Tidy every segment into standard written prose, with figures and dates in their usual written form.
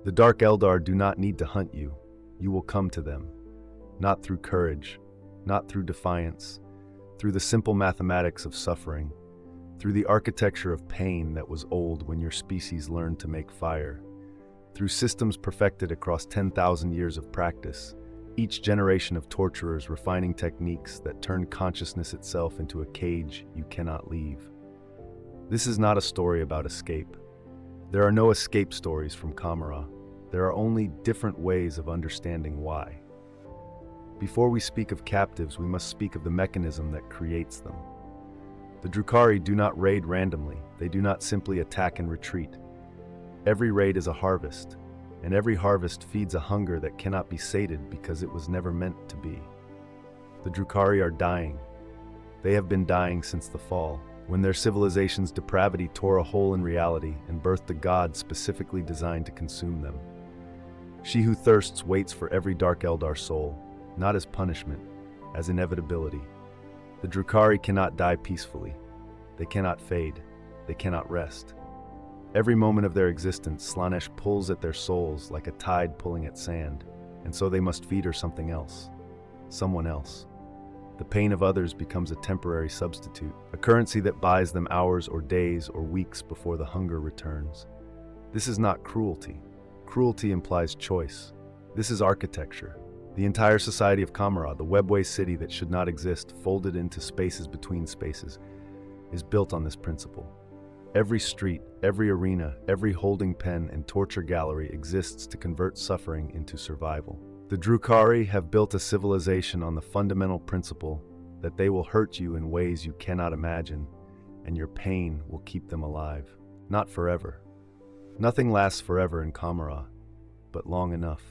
The Dark Eldar do not need to hunt you. You will come to them. Not through courage, not through defiance, through the simple mathematics of suffering, through the architecture of pain that was old when your species learned to make fire, through systems perfected across 10,000 years of practice, each generation of torturers refining techniques that turn consciousness itself into a cage you cannot leave. This is not a story about escape. There are no escape stories from Kamara. There are only different ways of understanding why. Before we speak of captives, we must speak of the mechanism that creates them. The Drukhari do not raid randomly. They do not simply attack and retreat. Every raid is a harvest, and every harvest feeds a hunger that cannot be sated because it was never meant to be. The Drukhari are dying. They have been dying since the fall, when their civilization's depravity tore a hole in reality and birthed a god specifically designed to consume them. She who thirsts waits for every Dark Eldar soul, not as punishment, as inevitability. The Drukhari cannot die peacefully. They cannot fade. They cannot rest. Every moment of their existence, Slaanesh pulls at their souls like a tide pulling at sand, and so they must feed her something else, someone else. The pain of others becomes a temporary substitute, a currency that buys them hours or days or weeks before the hunger returns. This is not cruelty. Cruelty implies choice. This is architecture. The entire society of Kamara, the webway city that should not exist, folded into spaces between spaces, is built on this principle. Every street, every arena, every holding pen and torture gallery exists to convert suffering into survival. The Drukhari have built a civilization on the fundamental principle that they will hurt you in ways you cannot imagine, and your pain will keep them alive. Not forever. Nothing lasts forever in Kamara, but long enough.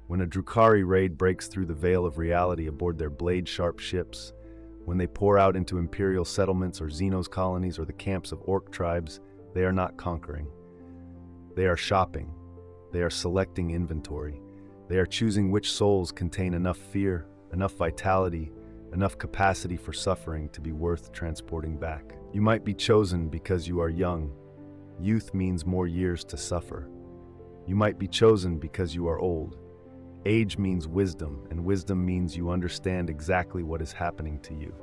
When a Drukhari raid breaks through the veil of reality aboard their blade-sharp ships, when they pour out into Imperial settlements or xenos colonies or the camps of Ork tribes, they are not conquering. They are shopping. They are selecting inventory. They are choosing which souls contain enough fear, enough vitality, enough capacity for suffering to be worth transporting back. You might be chosen because you are young. Youth means more years to suffer. You might be chosen because you are old. Age means wisdom, and wisdom means you understand exactly what is happening to you.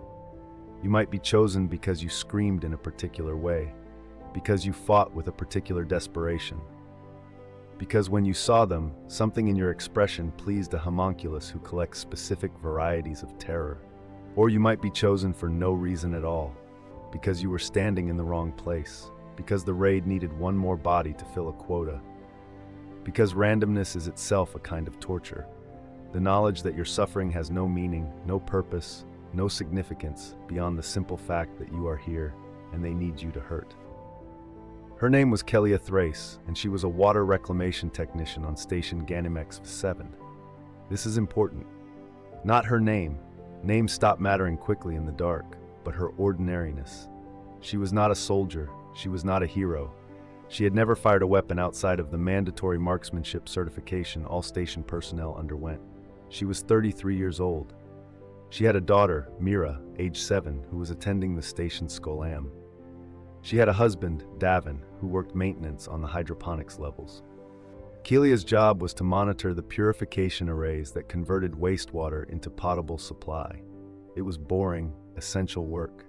You might be chosen because you screamed in a particular way, because you fought with a particular desperation. Because when you saw them, something in your expression pleased a homunculus who collects specific varieties of terror. Or you might be chosen for no reason at all, because you were standing in the wrong place, because the raid needed one more body to fill a quota. Because randomness is itself a kind of torture. The knowledge that your suffering has no meaning, no purpose, no significance beyond the simple fact that you are here and they need you to hurt. Her name was Kelia Thrace, and she was a water reclamation technician on station Ganymedes 7. This is important. Not her name. Names stop mattering quickly in the dark, but her ordinariness. She was not a soldier. She was not a hero. She had never fired a weapon outside of the mandatory marksmanship certification all station personnel underwent. She was 33 years old. She had a daughter, Mira, age 7, who was attending the station's Skolam. She had a husband, Davin, who worked maintenance on the hydroponics levels. Kelia's job was to monitor the purification arrays that converted wastewater into potable supply. It was boring, essential work.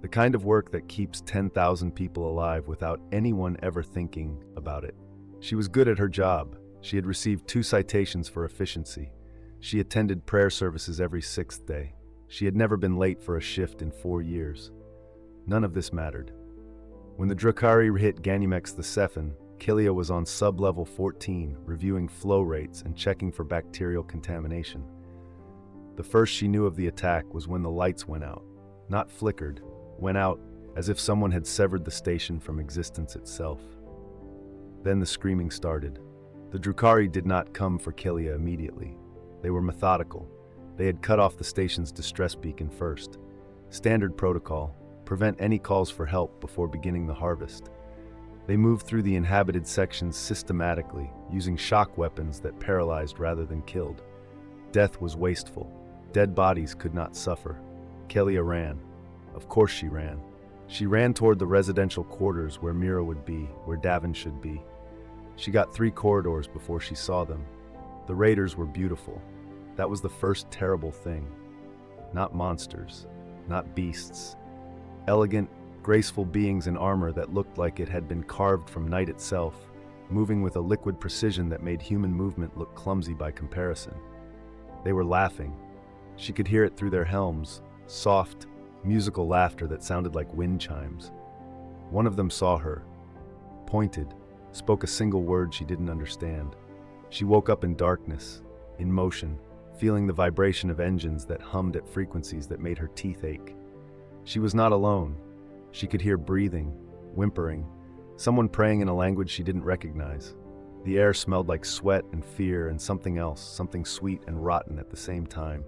The kind of work that keeps 10,000 people alive without anyone ever thinking about it. She was good at her job. She had received 2 citations for efficiency. She attended prayer services every 6th day. She had never been late for a shift in 4 years. None of this mattered. When the Drukhari hit Ganymedes 7, Kelia was on sub-level 14, reviewing flow rates and checking for bacterial contamination. The first she knew of the attack was when the lights went out. Not flickered, went out as if someone had severed the station from existence itself. Then the screaming started. The Drukhari did not come for Kelia immediately. They were methodical. They had cut off the station's distress beacon first. Standard protocol: prevent any calls for help before beginning the harvest. They moved through the inhabited sections systematically, using shock weapons that paralyzed rather than killed. Death was wasteful. Dead bodies could not suffer. Kelia ran. Of course she ran. She ran toward the residential quarters where Mira would be, where Davin should be. She got 3 corridors before she saw them. The raiders were beautiful. That was the first terrible thing. Not monsters, not beasts. Elegant, graceful beings in armor that looked like it had been carved from night itself, moving with a liquid precision that made human movement look clumsy by comparison. They were laughing. She could hear it through their helms, soft, musical laughter that sounded like wind chimes. One of them saw her, pointed, spoke a single word she didn't understand. She woke up in darkness, in motion, feeling the vibration of engines that hummed at frequencies that made her teeth ache. She was not alone. She could hear breathing, whimpering, someone praying in a language she didn't recognize. The air smelled like sweat and fear and something else, something sweet and rotten at the same time.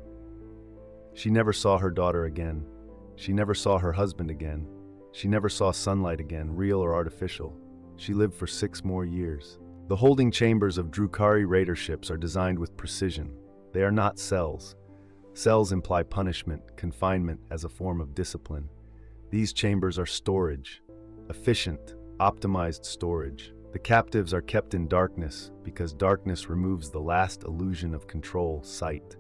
She never saw her daughter again. She never saw her husband again. She never saw sunlight again, real or artificial. She lived for 6 more years. The holding chambers of Drukhari raider ships are designed with precision. They are not cells. Cells imply punishment, confinement as a form of discipline. These chambers are storage, efficient, optimized storage. The captives are kept in darkness because darkness removes the last illusion of control, sight.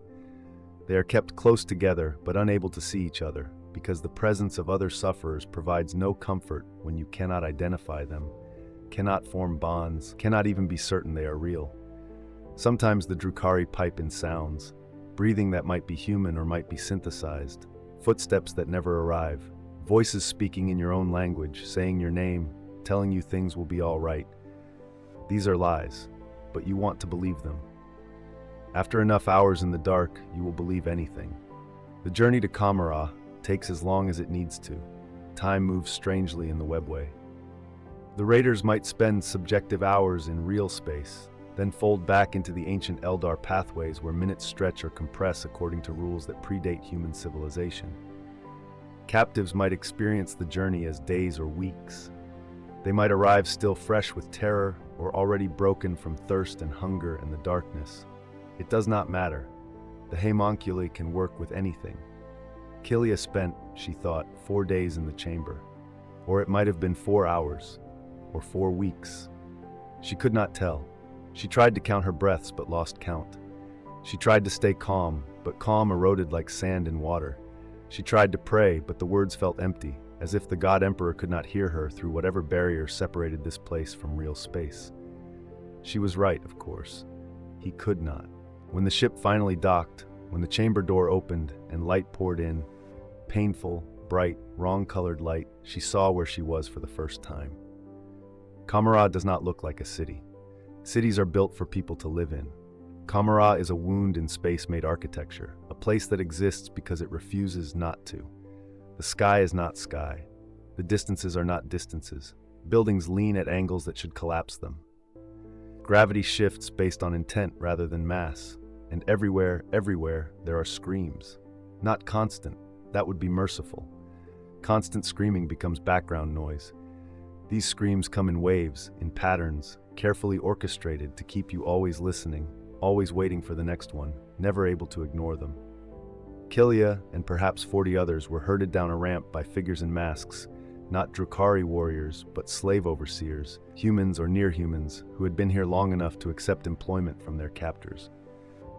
They are kept close together but unable to see each other because the presence of other sufferers provides no comfort when you cannot identify them, cannot form bonds, cannot even be certain they are real. Sometimes the Drukhari pipe in sounds, breathing that might be human or might be synthesized, footsteps that never arrive, voices speaking in your own language, saying your name, telling you things will be all right. These are lies, but you want to believe them. After enough hours in the dark, you will believe anything. The journey to Kamara takes as long as it needs to. Time moves strangely in the webway. The raiders might spend subjective hours in real space, then fold back into the ancient Eldar pathways where minutes stretch or compress according to rules that predate human civilization. Captives might experience the journey as days or weeks. They might arrive still fresh with terror or already broken from thirst and hunger and the darkness. It does not matter. The homunculi can work with anything. Kilia spent, she thought, 4 days in the chamber. Or it might have been 4 hours, or 4 weeks. She could not tell. She tried to count her breaths but lost count. She tried to stay calm, but calm eroded like sand in water. She tried to pray, but the words felt empty, as if the God Emperor could not hear her through whatever barrier separated this place from real space. She was right, of course. He could not. When the ship finally docked, when the chamber door opened and light poured in, painful, bright, wrong-colored light, she saw where she was for the first time. Kamara does not look like a city. Cities are built for people to live in. Kamara is a wound in space-made architecture, a place that exists because it refuses not to. The sky is not sky. The distances are not distances. Buildings lean at angles that should collapse them. Gravity shifts based on intent rather than mass. And everywhere, there are screams. Not constant. That would be merciful. Constant screaming becomes background noise. These screams come in waves, in patterns, carefully orchestrated to keep you always listening, always waiting for the next one, never able to ignore them. Kilia and perhaps 40 others were herded down a ramp by figures in masks, not Drukhari warriors, but slave overseers, humans or near-humans who had been here long enough to accept employment from their captors.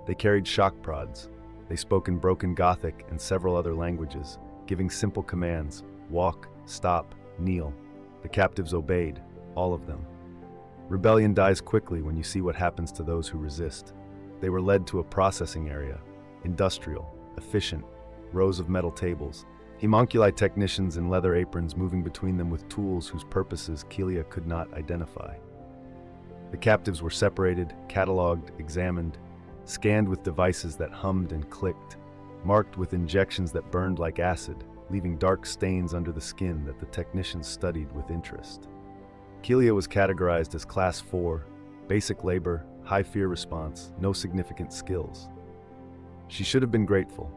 They carried shock prods. They spoke in broken Gothic and several other languages, giving simple commands: walk, stop, kneel. The captives obeyed, all of them. Rebellion dies quickly when you see what happens to those who resist. They were led to a processing area, industrial, efficient, rows of metal tables, homunculi technicians in leather aprons moving between them with tools whose purposes Kilia could not identify. The captives were separated, catalogued, examined, scanned with devices that hummed and clicked, marked with injections that burned like acid, leaving dark stains under the skin that the technicians studied with interest. Kilia was categorized as Class 4, basic labor, high fear response, no significant skills. She should have been grateful.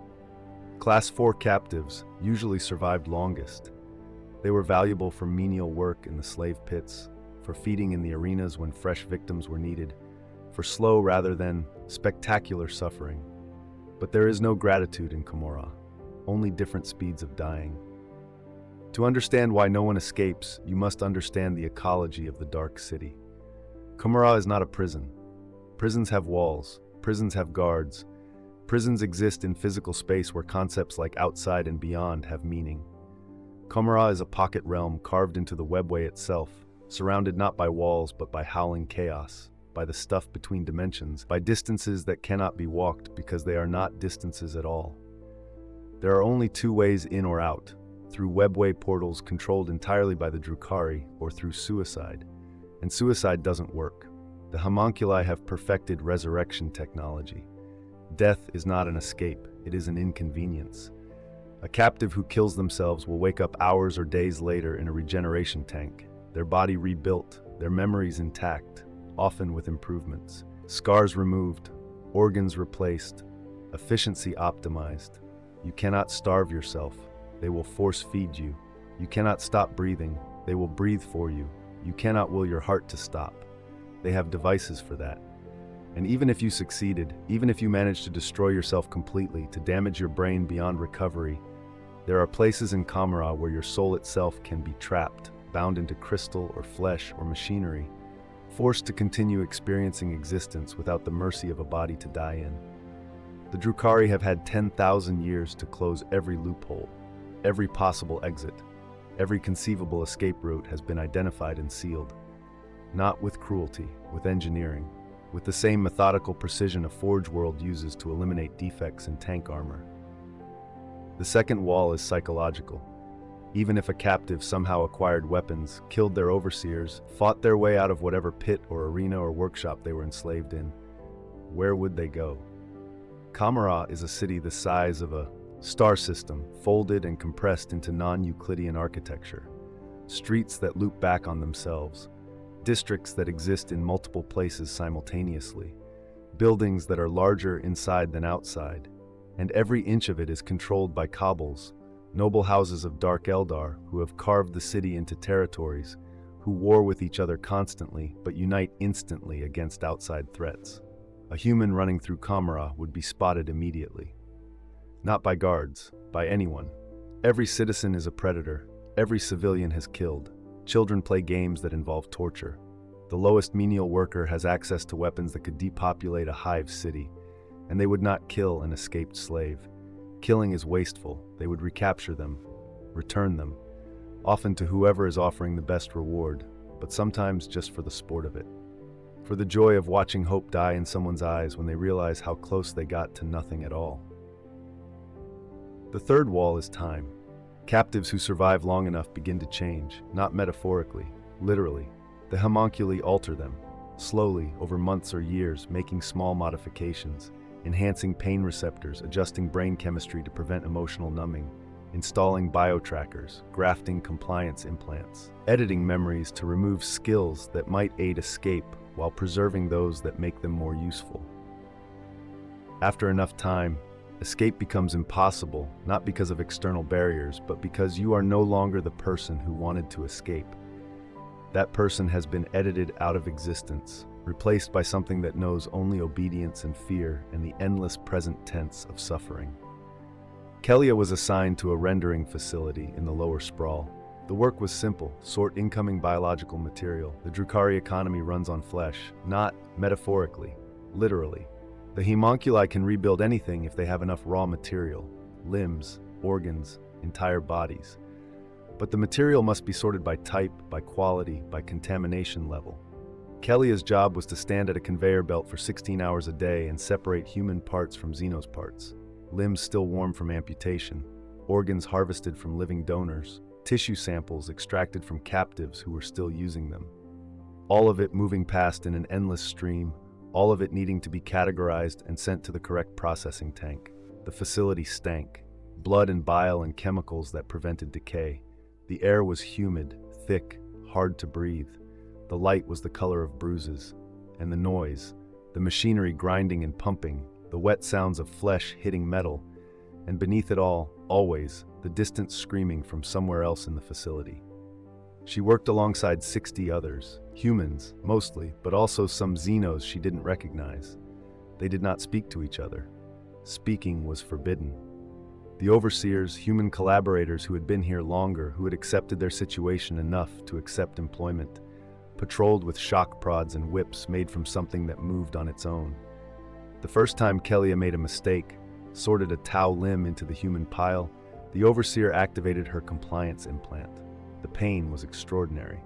Class 4 captives usually survived longest. They were valuable for menial work in the slave pits, for feeding in the arenas when fresh victims were needed, for slow rather than spectacular suffering. But there is no gratitude in Kamara, only different speeds of dying. To understand why no one escapes, you must understand the ecology of the Dark City. Kamara is not a prison. Prisons have walls. Prisons have guards. Prisons exist in physical space where concepts like outside and beyond have meaning. Kamara is a pocket realm carved into the webway itself, surrounded not by walls but by howling chaos, by the stuff between dimensions, by distances that cannot be walked because they are not distances at all. There are only two ways in or out, through webway portals controlled entirely by the Drukhari or through suicide. And suicide doesn't work. The homunculi have perfected resurrection technology. Death is not an escape, it is an inconvenience. A captive who kills themselves will wake up hours or days later in a regeneration tank, their body rebuilt, their memories intact, often with improvements. Scars removed, organs replaced, efficiency optimized. You cannot starve yourself, they will force feed you. You cannot stop breathing, they will breathe for you. You cannot will your heart to stop. They have devices for that. And even if you succeeded, even if you managed to destroy yourself completely, to damage your brain beyond recovery, there are places in Kamara where your soul itself can be trapped, bound into crystal or flesh or machinery, forced to continue experiencing existence without the mercy of a body to die in. The Drukhari have had 10,000 years to close every loophole, every possible exit, every conceivable escape route has been identified and sealed. Not with cruelty, with engineering, with the same methodical precision a Forge World uses to eliminate defects in tank armor. The second wall is psychological. Even if a captive somehow acquired weapons, killed their overseers, fought their way out of whatever pit or arena or workshop they were enslaved in, where would they go? Kamara is a city the size of a star system, folded and compressed into non-Euclidean architecture. Streets that loop back on themselves. Districts that exist in multiple places simultaneously. Buildings that are larger inside than outside. And every inch of it is controlled by Kabals, noble houses of dark Eldar who have carved the city into territories, who war with each other constantly but unite instantly against outside threats. A human running through Kamara would be spotted immediately. Not by guards, by anyone. Every citizen is a predator. Every civilian has killed. Children play games that involve torture. The lowest menial worker has access to weapons that could depopulate a hive city, and they would not kill an escaped slave. Killing is wasteful. They would recapture them, return them, often to whoever is offering the best reward, but sometimes just for the sport of it. For the joy of watching hope die in someone's eyes when they realize how close they got to nothing at all. The third wall is time. Captives who survive long enough begin to change, not metaphorically, literally. The homunculi alter them, slowly, over months or years, making small modifications, enhancing pain receptors, adjusting brain chemistry to prevent emotional numbing, installing biotrackers, grafting compliance implants, editing memories to remove skills that might aid escape while preserving those that make them more useful. After enough time, escape becomes impossible, not because of external barriers, but because you are no longer the person who wanted to escape. That person has been edited out of existence, replaced by something that knows only obedience and fear and the endless present tense of suffering. Kelia was assigned to a rendering facility in the lower sprawl. The work was simple: sort incoming biological material. The Drukhari economy runs on flesh, not metaphorically, literally. The homunculi can rebuild anything if they have enough raw material, limbs, organs, entire bodies. But the material must be sorted by type, by quality, by contamination level. Kelia's job was to stand at a conveyor belt for 16 hours a day and separate human parts from xenos parts, limbs still warm from amputation, organs harvested from living donors, tissue samples extracted from captives who were still using them. All of it moving past in an endless stream, all of it needing to be categorized and sent to the correct processing tank. The facility stank, blood and bile and chemicals that prevented decay. The air was humid, thick, hard to breathe. The light was the color of bruises. And the noise, the machinery grinding and pumping, the wet sounds of flesh hitting metal, and beneath it all, always, the distant screaming from somewhere else in the facility. She worked alongside 60 others, humans, mostly, but also some xenos she didn't recognize. They did not speak to each other. Speaking was forbidden. The overseers, human collaborators who had been here longer, who had accepted their situation enough to accept employment, patrolled with shock prods and whips made from something that moved on its own. The first time Kelia made a mistake, sorted a Tau limb into the human pile, the Overseer activated her compliance implant. The pain was extraordinary.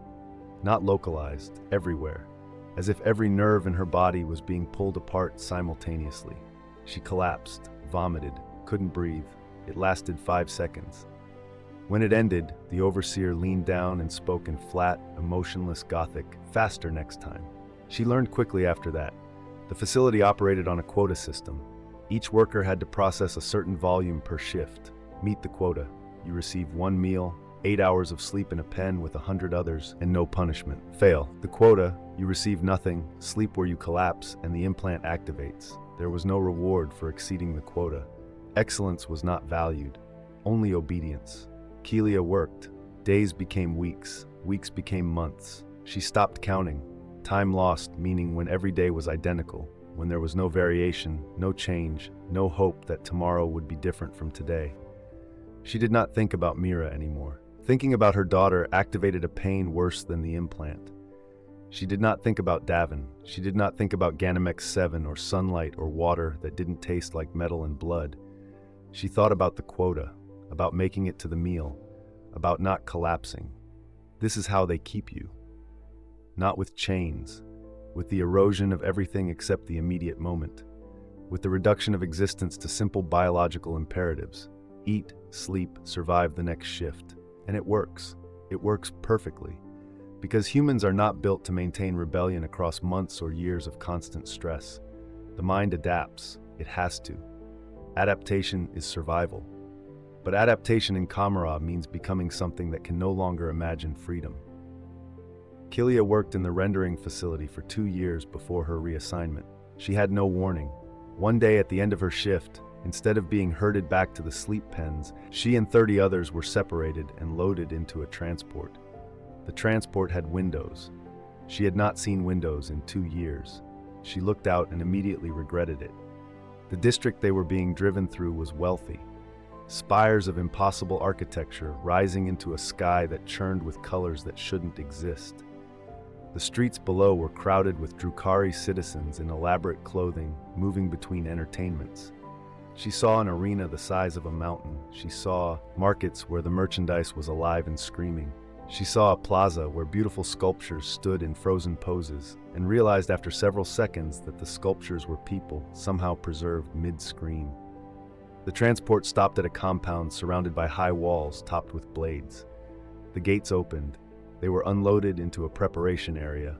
Not localized, everywhere, as if every nerve in her body was being pulled apart simultaneously. She collapsed, vomited, couldn't breathe. It lasted 5 seconds. When it ended, the Overseer leaned down and spoke in flat, emotionless Gothic, "Faster next time." She learned quickly after that. The facility operated on a quota system. Each worker had to process a certain volume per shift. Meet the quota. You receive 1 meal, 8 hours of sleep in a pen with 100 others, and no punishment. Fail the quota, you receive nothing, sleep where you collapse, and the implant activates. There was no reward for exceeding the quota. Excellence was not valued, only obedience. Kelia worked. Days became weeks, weeks became months. She stopped counting. Time lost, meaning when every day was identical, when there was no variation, no change, no hope that tomorrow would be different from today. She did not think about Mira anymore. Thinking about her daughter activated a pain worse than the implant. She did not think about Davin. She did not think about Ganymex 7 or sunlight or water that didn't taste like metal and blood. She thought about the quota, about making it to the meal, about not collapsing. This is how they keep you. Not with chains, with the erosion of everything except the immediate moment, with the reduction of existence to simple biological imperatives. Eat, sleep, survive the next shift. And it works. It works perfectly. Because humans are not built to maintain rebellion across months or years of constant stress. The mind adapts. It has to. Adaptation is survival. But adaptation in Kamara means becoming something that can no longer imagine freedom. Kelia worked in the rendering facility for 2 years before her reassignment. She had no warning. One day at the end of her shift, instead of being herded back to the sleep pens, she and 30 others were separated and loaded into a transport. The transport had windows. She had not seen windows in 2 years. She looked out and immediately regretted it. The district they were being driven through was wealthy. Spires of impossible architecture rising into a sky that churned with colors that shouldn't exist. The streets below were crowded with Drukhari citizens in elaborate clothing, moving between entertainments. She saw an arena the size of a mountain. She saw markets where the merchandise was alive and screaming. She saw a plaza where beautiful sculptures stood in frozen poses, and realized after several seconds that the sculptures were people, somehow preserved mid-scream. The transport stopped at a compound surrounded by high walls topped with blades. The gates opened. They were unloaded into a preparation area,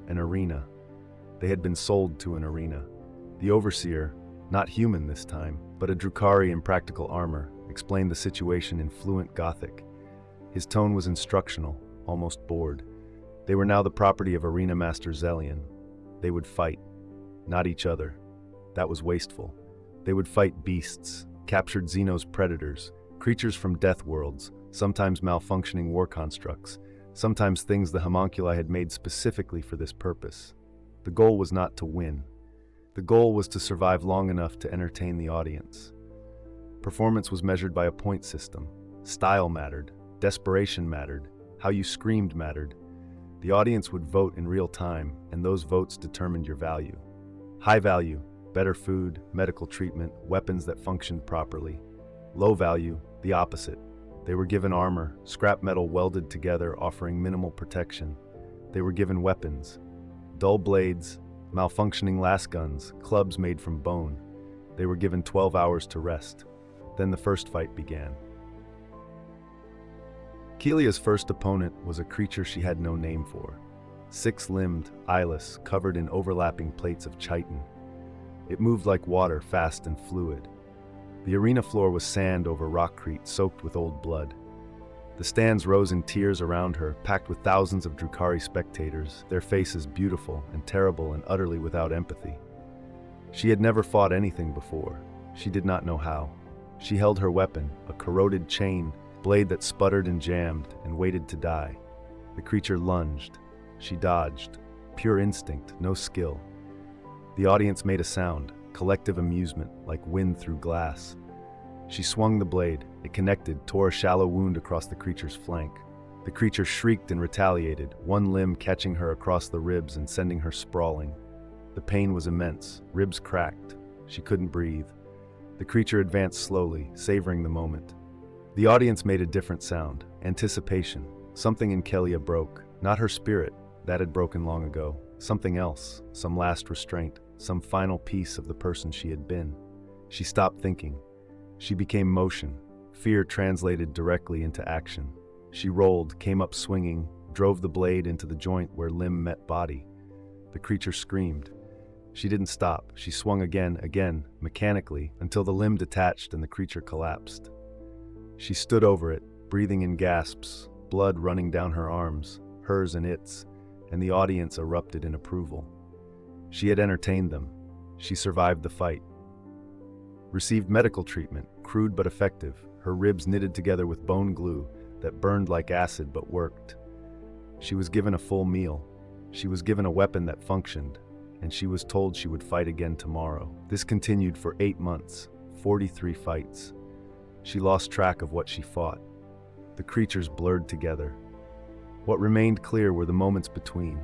an arena. They had been sold to an arena. The Overseer, not human this time, but a Drukhari in practical armor, explained the situation in fluent Gothic. His tone was instructional, almost bored. They were now the property of Arena Master Zelian. They would fight, not each other. That was wasteful. They would fight beasts, captured xenos predators, creatures from death worlds, sometimes malfunctioning war constructs, sometimes things the homunculi had made specifically for this purpose. The goal was not to win. The goal was to survive long enough to entertain the audience. Performance was measured by a point system. Style mattered. Desperation mattered. How you screamed mattered. The audience would vote in real time, and those votes determined your value. High value, better food, medical treatment, weapons that functioned properly. Low value, the opposite. They were given armor, scrap metal welded together offering minimal protection. They were given weapons, dull blades, malfunctioning lasguns, clubs made from bone. They were given 12 hours to rest. Then the first fight began. Kelia's first opponent was a creature she had no name for. 6-limbed, eyeless, covered in overlapping plates of chitin. It moved like water, fast and fluid. The arena floor was sand over rockcrete soaked with old blood. The stands rose in tiers around her, packed with thousands of Drukhari spectators, their faces beautiful and terrible and utterly without empathy. She had never fought anything before. She did not know how. She held her weapon, a corroded chain, blade that sputtered and jammed, and waited to die. The creature lunged. She dodged. Pure instinct, no skill. The audience made a sound, collective amusement, like wind through glass. She swung the blade. It connected, tore a shallow wound across the creature's flank. The creature shrieked and retaliated, one limb catching her across the ribs and sending her sprawling. The pain was immense, ribs cracked. She couldn't breathe. The creature advanced slowly, savoring the moment. The audience made a different sound, anticipation. Something in Kelia broke, not her spirit, that had broken long ago. Something else, some last restraint, some final piece of the person she had been. She stopped thinking. She became motion. Fear translated directly into action. She rolled, came up swinging, drove the blade into the joint where limb met body. The creature screamed. She didn't stop. She swung again, mechanically, until the limb detached and the creature collapsed. She stood over it, breathing in gasps, blood running down her arms, hers and its, and the audience erupted in approval. She had entertained them. She survived the fight. Received medical treatment, crude but effective, her ribs knitted together with bone glue that burned like acid but worked. She was given a full meal. She was given a weapon that functioned, and she was told she would fight again tomorrow. This continued for 8 months, 43 fights. She lost track of what she fought. The creatures blurred together. What remained clear were the moments between,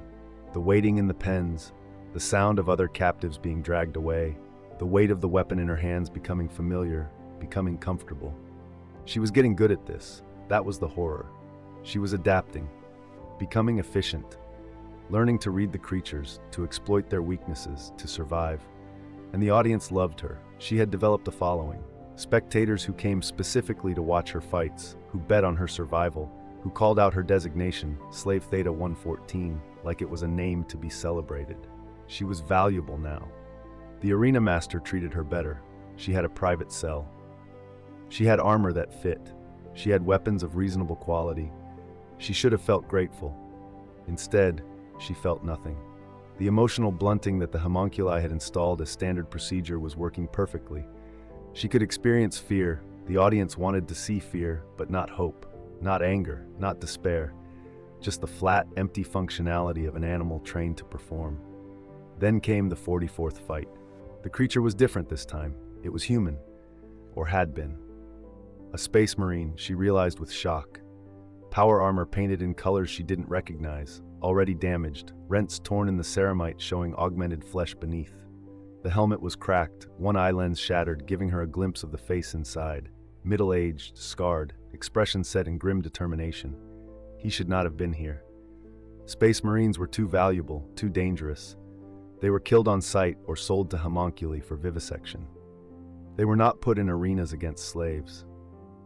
the waiting in the pens, the sound of other captives being dragged away, the weight of the weapon in her hands becoming familiar, becoming comfortable. She was getting good at this. That was the horror. She was adapting, becoming efficient, learning to read the creatures, to exploit their weaknesses, to survive. And the audience loved her. She had developed a following. Spectators who came specifically to watch her fights, who bet on her survival, who called out her designation, Slave Theta 114, like it was a name to be celebrated. She was valuable now. The arena master treated her better. She had a private cell. She had armor that fit. She had weapons of reasonable quality. She should have felt grateful. Instead, she felt nothing. The emotional blunting that the homunculi had installed as standard procedure was working perfectly. She could experience fear. The audience wanted to see fear, but not hope, not anger, not despair. Just the flat, empty functionality of an animal trained to perform. Then came the 44th fight. The creature was different this time. It was human, or had been. A space marine, she realized with shock. Power armor painted in colors she didn't recognize, already damaged, rents torn in the ceramite showing augmented flesh beneath. The helmet was cracked, one eye lens shattered, giving her a glimpse of the face inside. Middle-aged, scarred, expression set in grim determination. He should not have been here. Space Marines were too valuable, too dangerous. They were killed on sight or sold to homunculi for vivisection. They were not put in arenas against slaves.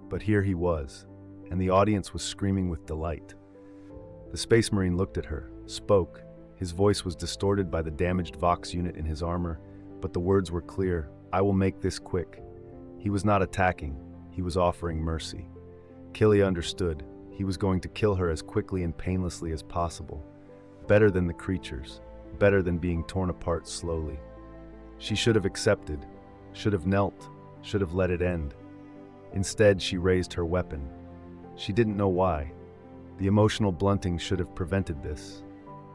But here he was, and the audience was screaming with delight. The Space Marine looked at her, spoke. His voice was distorted by the damaged Vox unit in his armor, but the words were clear. I will make this quick. He was not attacking. He was offering mercy. Kelia understood. He was going to kill her as quickly and painlessly as possible. Better than the creatures. Better than being torn apart slowly. She should have accepted, should have knelt, should have let it end. Instead, she raised her weapon. She didn't know why. The emotional blunting should have prevented this.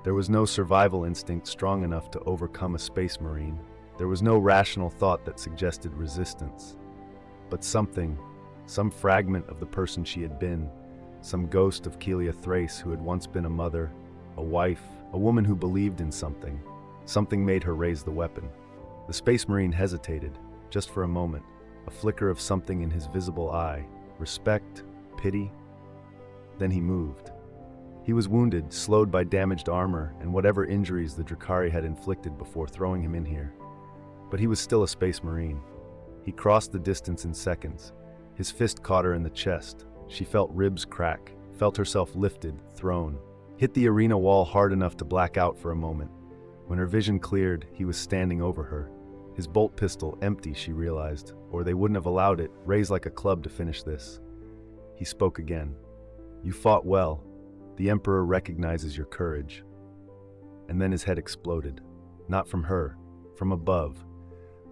There was no survival instinct strong enough to overcome a Space Marine. There was no rational thought that suggested resistance. But something, some fragment of the person she had been, some ghost of Kelia Thrace who had once been a mother, a wife, a woman who believed in something. Something made her raise the weapon. The Space Marine hesitated, just for a moment, a flicker of something in his visible eye. Respect, pity. Then he moved. He was wounded, slowed by damaged armor and whatever injuries the Drukhari had inflicted before throwing him in here. But he was still a Space Marine. He crossed the distance in seconds. His fist caught her in the chest. She felt ribs crack, felt herself lifted, thrown. Hit the arena wall hard enough to black out for a moment. When her vision cleared, he was standing over her. His bolt pistol empty, she realized, or they wouldn't have allowed it, raised like a club to finish this. He spoke again. You fought well. The Emperor recognizes your courage. And then his head exploded. Not from her, from above.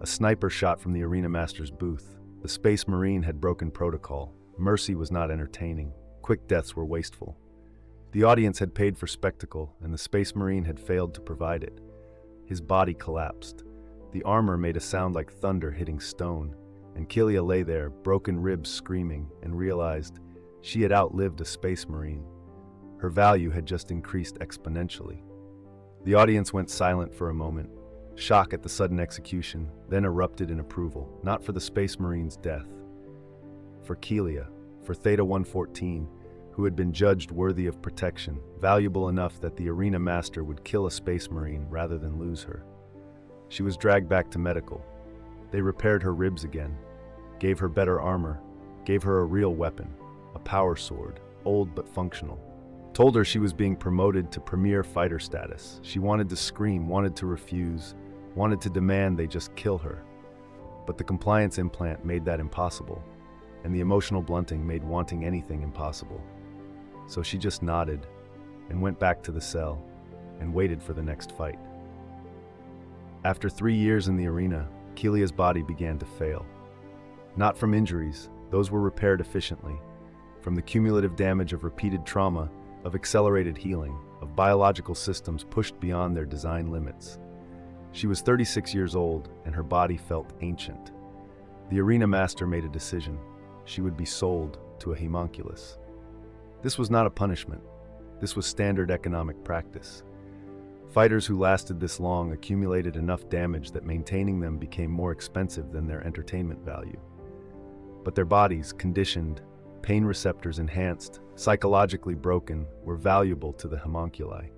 A sniper shot from the Arena Master's booth. The Space Marine had broken protocol. Mercy was not entertaining. Quick deaths were wasteful. The audience had paid for spectacle, and the Space Marine had failed to provide it. His body collapsed. The armor made a sound like thunder hitting stone, and Kelia lay there, broken ribs screaming, and realized she had outlived a Space Marine. Her value had just increased exponentially. The audience went silent for a moment, shock at the sudden execution, then erupted in approval, not for the Space Marine's death, for Kelia, for Theta 114, who had been judged worthy of protection, valuable enough that the arena master would kill a Space Marine rather than lose her. She was dragged back to medical. They repaired her ribs again, gave her better armor, gave her a real weapon, a power sword, old but functional. Told her she was being promoted to premier fighter status. She wanted to scream, wanted to refuse, wanted to demand they just kill her. But the compliance implant made that impossible, and the emotional blunting made wanting anything impossible. So she just nodded and went back to the cell and waited for the next fight. After 3 years in the arena, Kelia's body began to fail. Not from injuries, those were repaired efficiently. From the cumulative damage of repeated trauma, of accelerated healing, of biological systems pushed beyond their design limits. She was 36 years old, and her body felt ancient. The arena master made a decision. She would be sold to a homunculus. This was not a punishment. This was standard economic practice. Fighters who lasted this long accumulated enough damage that maintaining them became more expensive than their entertainment value. But their bodies, conditioned, pain receptors enhanced, psychologically broken, were valuable to the homunculi.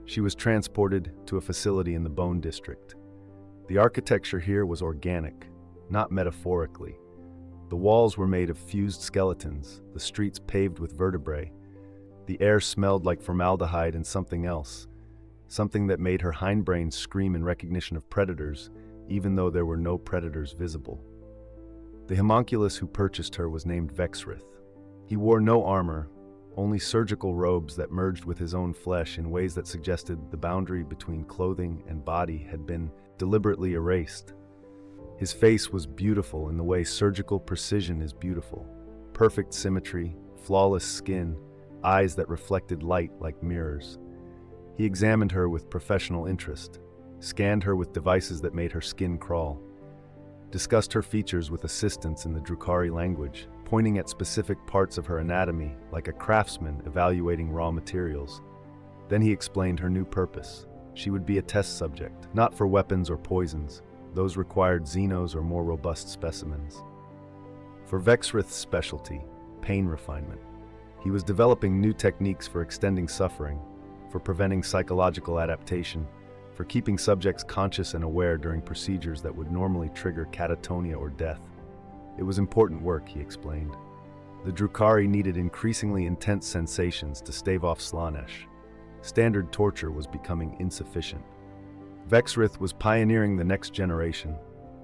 She was transported to a facility in the Bone District. The architecture here was organic, not metaphorically. The walls were made of fused skeletons, the streets paved with vertebrae. The air smelled like formaldehyde and something else, something that made her hindbrain scream in recognition of predators, even though there were no predators visible. The homunculus who purchased her was named Vexrith. He wore no armor, only surgical robes that merged with his own flesh in ways that suggested the boundary between clothing and body had been deliberately erased. His face was beautiful in the way surgical precision is beautiful. Perfect symmetry, flawless skin, eyes that reflected light like mirrors. He examined her with professional interest, scanned her with devices that made her skin crawl, discussed her features with assistants in the Drukhari language, pointing at specific parts of her anatomy like a craftsman evaluating raw materials. Then he explained her new purpose. She would be a test subject, not for weapons or poisons. Those required xenos or more robust specimens. For Vexrith's specialty, pain refinement. He was developing new techniques for extending suffering, for preventing psychological adaptation, for keeping subjects conscious and aware during procedures that would normally trigger catatonia or death. It was important work, he explained. The Drukhari needed increasingly intense sensations to stave off Slanesh. Standard torture was becoming insufficient. Vexrith was pioneering the next generation,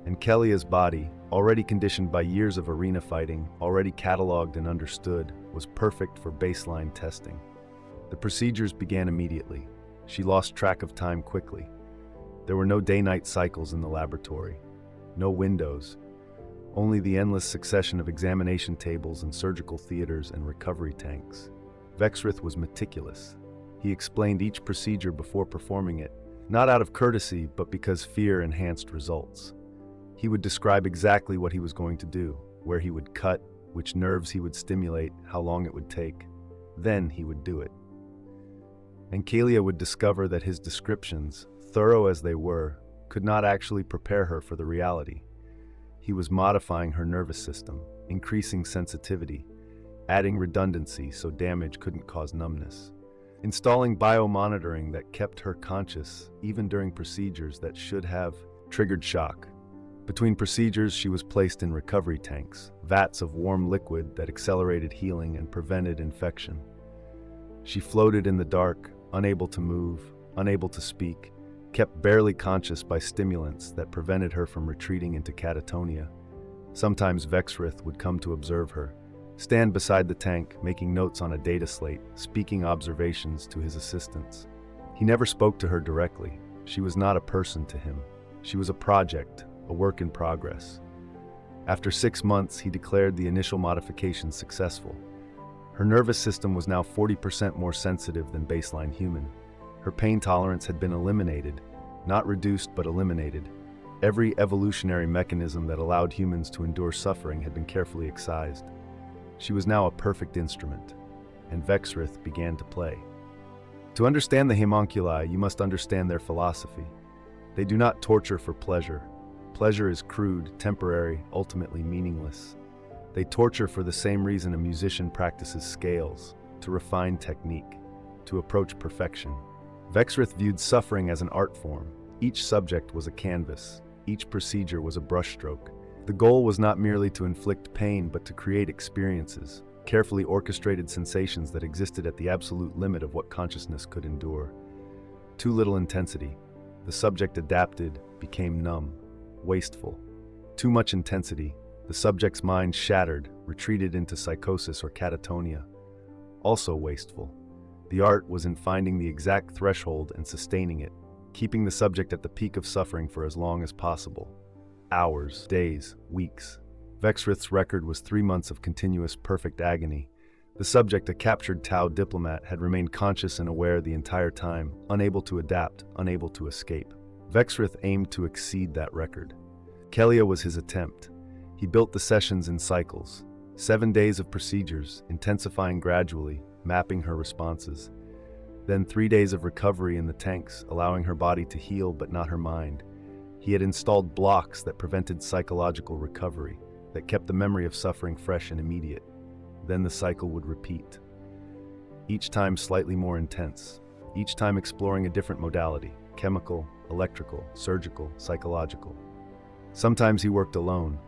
and Kelia's body, already conditioned by years of arena fighting, already cataloged and understood, was perfect for baseline testing. The procedures began immediately. She lost track of time quickly. There were no day-night cycles in the laboratory, no windows, only the endless succession of examination tables and surgical theaters and recovery tanks. Vexrith was meticulous. He explained each procedure before performing it, not out of courtesy, but because fear enhanced results. He would describe exactly what he was going to do, where he would cut, which nerves he would stimulate, how long it would take. Then he would do it. And Kelia would discover that his descriptions, thorough as they were, could not actually prepare her for the reality. He was modifying her nervous system, increasing sensitivity, adding redundancy so damage couldn't cause numbness, installing biomonitoring that kept her conscious even during procedures that should have triggered shock. Between procedures, she was placed in recovery tanks, vats of warm liquid that accelerated healing and prevented infection. She floated in the dark, unable to move, unable to speak, kept barely conscious by stimulants that prevented her from retreating into catatonia. Sometimes Vexrith would come to observe her, stand beside the tank, making notes on a data slate, speaking observations to his assistants. He never spoke to her directly. She was not a person to him. She was a project, a work in progress. After 6 months, he declared the initial modifications successful. Her nervous system was now 40% more sensitive than baseline human. Her pain tolerance had been eliminated, not reduced but eliminated. Every evolutionary mechanism that allowed humans to endure suffering had been carefully excised. She was now a perfect instrument. and Vexrith began to play. To understand the homunculi, you must understand their philosophy. They do not torture for pleasure. Pleasure is crude, temporary, ultimately meaningless. They torture for the same reason a musician practices scales, to refine technique, to approach perfection. Vexrith viewed suffering as an art form. Each subject was a canvas. Each procedure was a brushstroke. The goal was not merely to inflict pain, but to create experiences, carefully orchestrated sensations that existed at the absolute limit of what consciousness could endure. Too little intensity. The subject adapted, became numb, wasteful. Too much intensity. The subject's mind shattered, retreated into psychosis or catatonia. Also wasteful. The art was in finding the exact threshold and sustaining it, keeping the subject at the peak of suffering for as long as possible. Hours, days, weeks. Vexrith's record was 3 months of continuous perfect agony. The subject, a captured Tau diplomat, had remained conscious and aware the entire time, unable to adapt, unable to escape. Vexrith aimed to exceed that record. Kelia was his attempt. He built the sessions in cycles. 7 days of procedures, intensifying gradually, mapping her responses. Then 3 days of recovery in the tanks, allowing her body to heal but not her mind. He had installed blocks that prevented psychological recovery, that kept the memory of suffering fresh and immediate. Then the cycle would repeat. Each time slightly more intense, each time exploring a different modality, chemical, electrical, surgical, psychological. Sometimes he worked alone.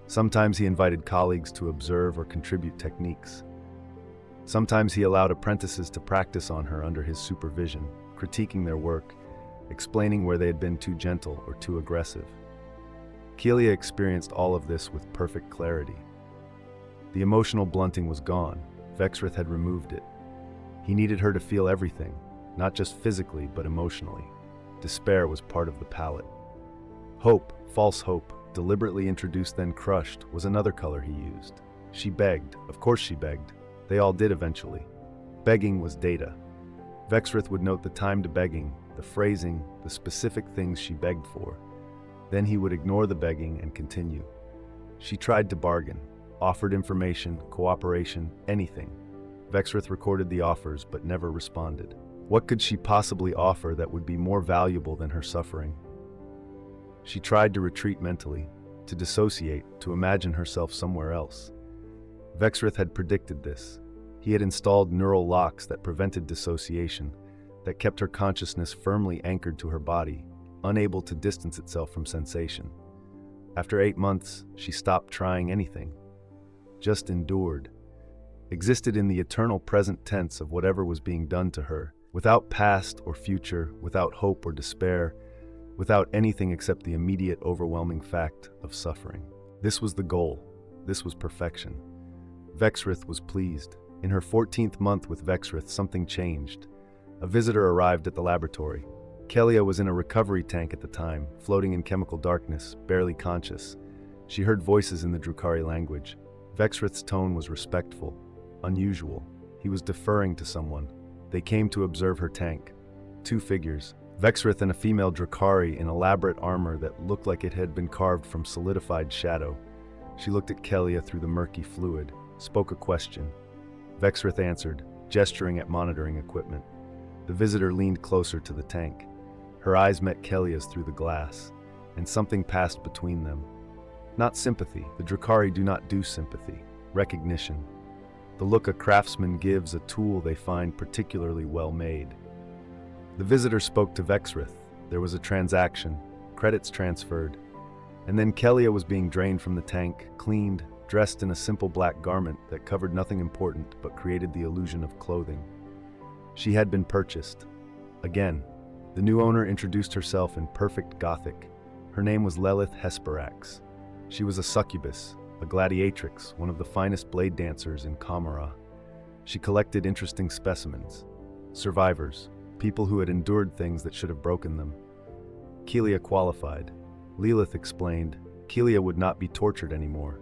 Sometimes he invited colleagues to observe or contribute techniques. Sometimes he allowed apprentices to practice on her under his supervision, critiquing their work, explaining where they had been too gentle or too aggressive. Kelia experienced all of this with perfect clarity. The emotional blunting was gone. Vexrith had removed it. He needed her to feel everything, not just physically, but emotionally. Despair was part of the palette. Hope, false hope, deliberately introduced then crushed, was another color he used. She begged. Of course she begged. They all did eventually. Begging was data. Vexrith would note the timed begging, the phrasing, the specific things she begged for. Then he would ignore the begging and continue. She tried to bargain, offered information, cooperation, anything. Vexrith recorded the offers but never responded. What could she possibly offer that would be more valuable than her suffering? She tried to retreat mentally, to dissociate, to imagine herself somewhere else. Vexrith had predicted this. He had installed neural locks that prevented dissociation, that kept her consciousness firmly anchored to her body, unable to distance itself from sensation. After 8 months, she stopped trying anything. Just endured. Existed in the eternal present tense of whatever was being done to her, without past or future, without hope or despair, without anything except the immediate overwhelming fact of suffering. This was the goal. This was perfection. Vexrith was pleased. In her 14th month with Vexrith, something changed. A visitor arrived at the laboratory. Kelia was in a recovery tank at the time, floating in chemical darkness, barely conscious. She heard voices in the Drukhari language. Vexrith's tone was respectful, unusual. He was deferring to someone. They came to observe her tank. 2 figures, Vexrith and a female Drukhari in elaborate armor that looked like it had been carved from solidified shadow. She looked at Kelia through the murky fluid, spoke a question. Vexrith answered, gesturing at monitoring equipment. The visitor leaned closer to the tank. Her eyes met Kelia's through the glass, and something passed between them. Not sympathy. The Drukhari do not do sympathy. Recognition. The look a craftsman gives a tool they find particularly well made. The visitor spoke to Vexrith. There was a transaction, credits transferred, and then Kelia was being drained from the tank, cleaned, dressed in a simple black garment that covered nothing important but created the illusion of clothing. She had been purchased. Again, the new owner introduced herself in perfect Gothic. Her name was Lelith Hesperax. She was a succubus, a gladiatrix, one of the finest blade dancers in Camara. She collected interesting specimens, survivors, people who had endured things that should have broken them. Kelia qualified. Lilith explained, Kelia would not be tortured anymore.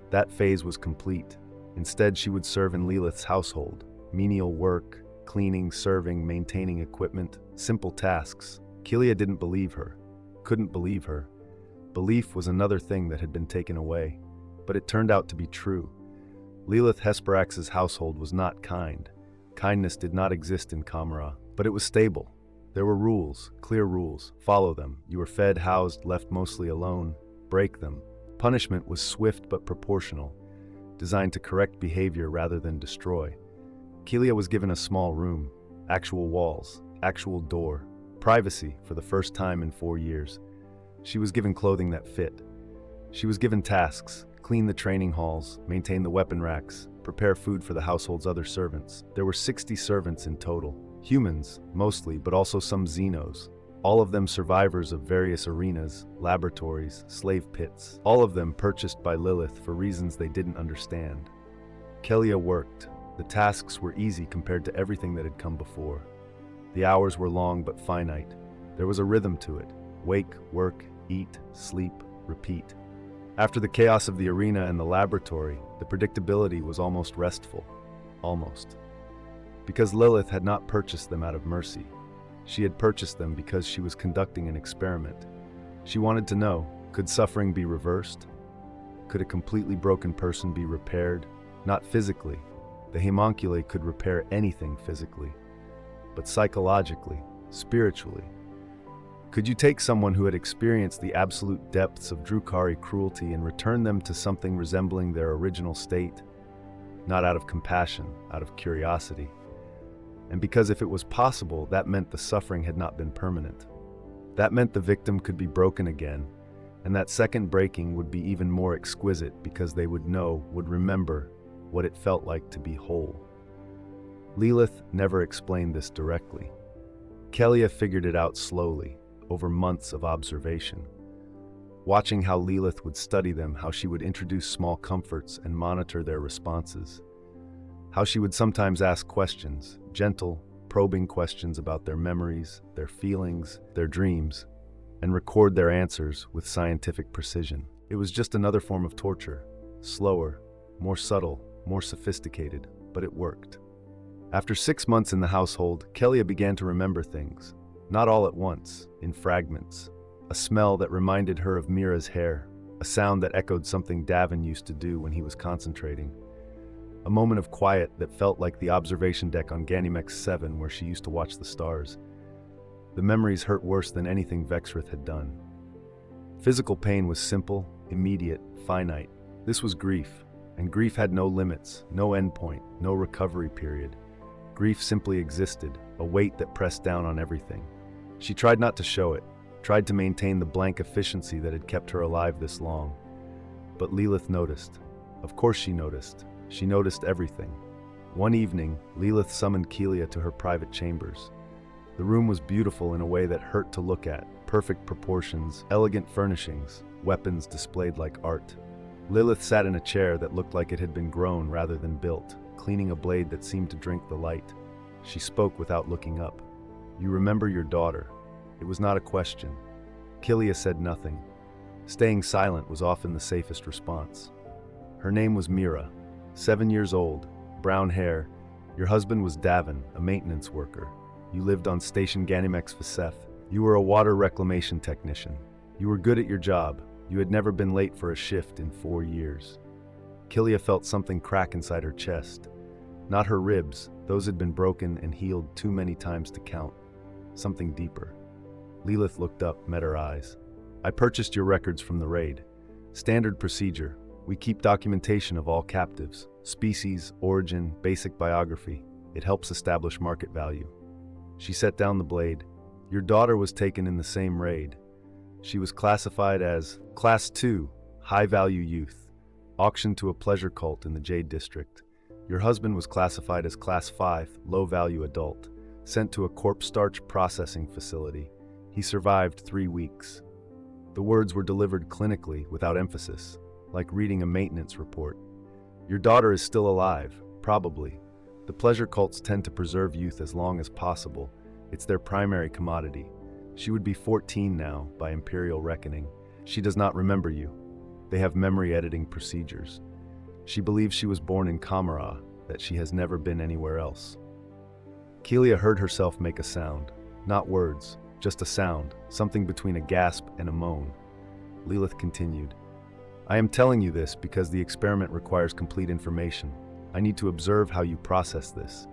That phase was complete. Instead, she would serve in Lilith's household, menial work, cleaning, serving, maintaining equipment, simple tasks. Kelia didn't believe her, couldn't believe her. Belief was another thing that had been taken away, but it turned out to be true. Lilith Hesperax's household was not kind. Kindness did not exist in Kamara, but it was stable. There were rules, clear rules. Follow them. You were fed, housed, left mostly alone. Break them. Punishment was swift but proportional, designed to correct behavior rather than destroy. Kelia was given a small room, actual walls, actual door, privacy for the first time in 4 years. She was given clothing that fit. She was given tasks: clean the training halls, maintain the weapon racks, prepare food for the household's other servants. There were 60 servants in total. Humans, mostly, but also some xenos. All of them survivors of various arenas, laboratories, slave pits. All of them purchased by Lilith for reasons they didn't understand. Kelia worked. The tasks were easy compared to everything that had come before. The hours were long but finite. There was a rhythm to it. Wake, work, eat, sleep, repeat. After the chaos of the arena and the laboratory, the predictability was almost restful. Almost. Because Lilith had not purchased them out of mercy. She had purchased them because she was conducting an experiment. She wanted to know, could suffering be reversed? Could a completely broken person be repaired? Not physically. The homunculi could repair anything physically. But psychologically, spiritually. Could you take someone who had experienced the absolute depths of Drukhari cruelty and return them to something resembling their original state? Not out of compassion, out of curiosity. And because if it was possible, that meant the suffering had not been permanent. That meant the victim could be broken again, and that second breaking would be even more exquisite because they would know, would remember, what it felt like to be whole. Lilith never explained this directly. Kelia figured it out slowly, over months of observation. Watching how Lilith would study them, how she would introduce small comforts and monitor their responses. How she would sometimes ask questions, gentle, probing questions about their memories, their feelings, their dreams, and record their answers with scientific precision. It was just another form of torture, slower, more subtle, more sophisticated, but it worked. After 6 months in the household, Kelia began to remember things, not all at once, in fragments. A smell that reminded her of Mira's hair, a sound that echoed something Davin used to do when he was concentrating. A moment of quiet that felt like the observation deck on Ganymex 7 where she used to watch the stars. The memories hurt worse than anything Vexrith had done. Physical pain was simple, immediate, finite. This was grief, and grief had no limits, no endpoint, no recovery period. Grief simply existed, a weight that pressed down on everything. She tried not to show it, tried to maintain the blank efficiency that had kept her alive this long. But Lilith noticed. Of course she noticed. She noticed everything. One evening, Lilith summoned Kelia to her private chambers. The room was beautiful in a way that hurt to look at. Perfect proportions, elegant furnishings, weapons displayed like art. Lilith sat in a chair that looked like it had been grown rather than built, cleaning a blade that seemed to drink the light. She spoke without looking up. "You remember your daughter." It was not a question. Kelia said nothing. Staying silent was often the safest response. Her name was Mira. 7 years old, brown hair. Your husband was Davin, a maintenance worker. You lived on Station Ganymex Vaseth. You were a water reclamation technician. You were good at your job. You had never been late for a shift in 4 years. Kelia felt something crack inside her chest. Not her ribs, those had been broken and healed too many times to count. Something deeper. Lilith looked up, met her eyes. "I purchased your records from the raid. Standard procedure. We keep documentation of all captives, species, origin, basic biography. It helps establish market value." She set down the blade. "Your daughter was taken in the same raid. She was classified as Class 2, high-value youth, auctioned to a pleasure cult in the Jade District. Your husband was classified as Class 5, low-value adult, sent to a corpse starch processing facility. He survived 3 weeks." The words were delivered clinically, without emphasis, like reading a maintenance report. "Your daughter is still alive, probably. The pleasure cults tend to preserve youth as long as possible. It's their primary commodity. She would be 14 now, by Imperial reckoning. She does not remember you. They have memory editing procedures. She believes she was born in Kamara, that she has never been anywhere else." Kelia heard herself make a sound. Not words, just a sound, something between a gasp and a moan. Lilith continued. I am telling you this because the experiment requires complete information. I need to observe how you process this,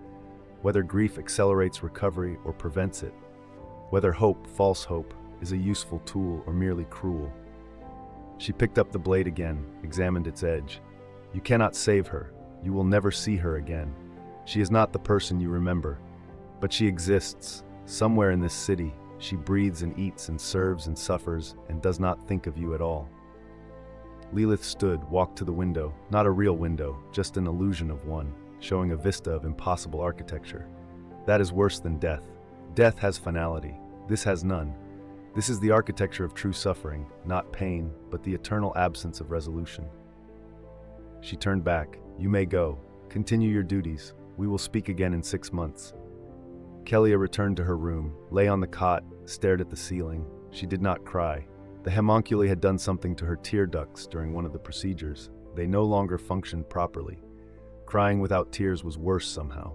whether grief accelerates recovery or prevents it, whether hope, false hope, is a useful tool or merely cruel. She picked up the blade again, examined its edge. You cannot save her. You will never see her again. She is not the person you remember, but she exists. Somewhere in this city, she breathes and eats and serves and suffers and does not think of you at all. Lilith stood, walked to the window, not a real window, just an illusion of one, showing a vista of impossible architecture. That is worse than death. Death has finality. This has none. This is the architecture of true suffering, not pain, but the eternal absence of resolution. She turned back. You may go. Continue your duties. We will speak again in 6 months. Kellia returned to her room, lay on the cot, stared at the ceiling. She did not cry. The homunculi had done something to her tear ducts during one of the procedures. They no longer functioned properly. Crying without tears was worse somehow.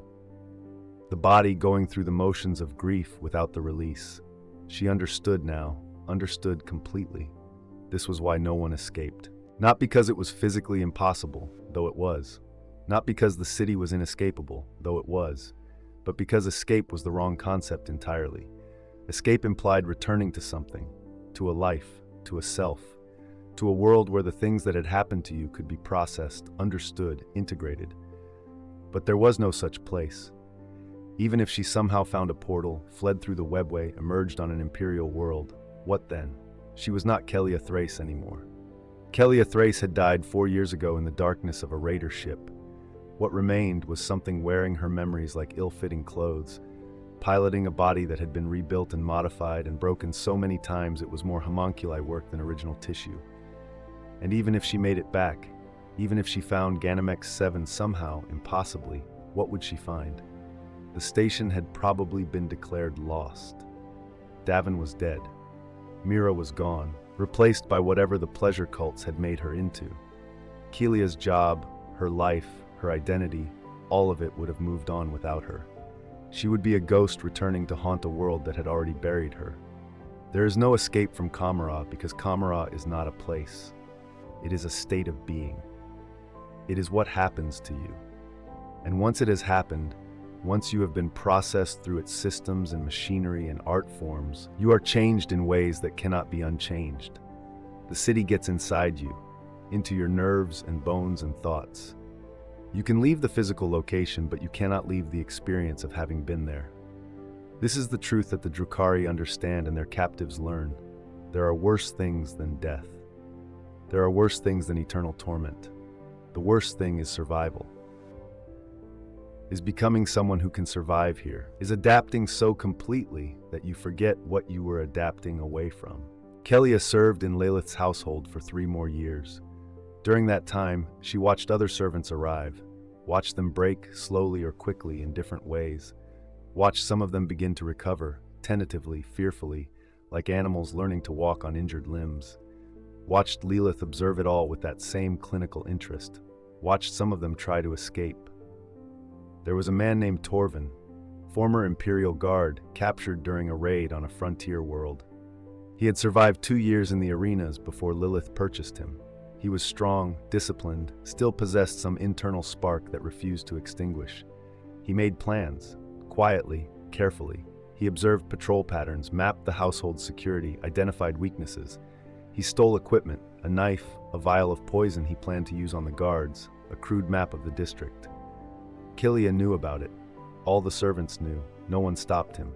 The body going through the motions of grief without the release. She understood now, understood completely. This was why no one escaped. Not because it was physically impossible, though it was. Not because the city was inescapable, though it was. But because escape was the wrong concept entirely. Escape implied returning to something, to a life, to a self, to a world where the things that had happened to you could be processed, understood, integrated. But there was no such place. Even if she somehow found a portal, fled through the webway, emerged on an Imperial world, what then? She was not Kellia Thrace anymore. Kellia Thrace had died 4 years ago in the darkness of a raider ship. What remained was something wearing her memories like ill-fitting clothes, piloting a body that had been rebuilt and modified and broken so many times it was more homunculi work than original tissue. And even if she made it back, even if she found Ganymedes 7 somehow, impossibly, what would she find? The station had probably been declared lost. Davin was dead. Mira was gone, replaced by whatever the pleasure cults had made her into. Kelia's job, her life, her identity, all of it would have moved on without her. She would be a ghost returning to haunt a world that had already buried her. There is no escape from Kamara because Kamara is not a place. It is a state of being. It is what happens to you. And once it has happened, once you have been processed through its systems and machinery and art forms, you are changed in ways that cannot be unchanged. The city gets inside you, into your nerves and bones and thoughts. You can leave the physical location, but you cannot leave the experience of having been there. This is the truth that the Drukhari understand and their captives learn. There are worse things than death. There are worse things than eternal torment. The worst thing is survival. Is becoming someone who can survive here. Is adapting so completely that you forget what you were adapting away from. Kellia served in Lilith's household for 3 more years. During that time, she watched other servants arrive, watched them break slowly or quickly in different ways, watched some of them begin to recover, tentatively, fearfully, like animals learning to walk on injured limbs. Watched Lilith observe it all with that same clinical interest. Watched some of them try to escape. There was a man named Torvin, former Imperial Guard, captured during a raid on a frontier world. He had survived 2 years in the arenas before Lilith purchased him. He was strong, disciplined, still possessed some internal spark that refused to extinguish. He made plans, quietly, carefully. He observed patrol patterns, mapped the household's security, identified weaknesses. He stole equipment, a knife, a vial of poison he planned to use on the guards, a crude map of the district. Kellia knew about it. All the servants knew. No one stopped him.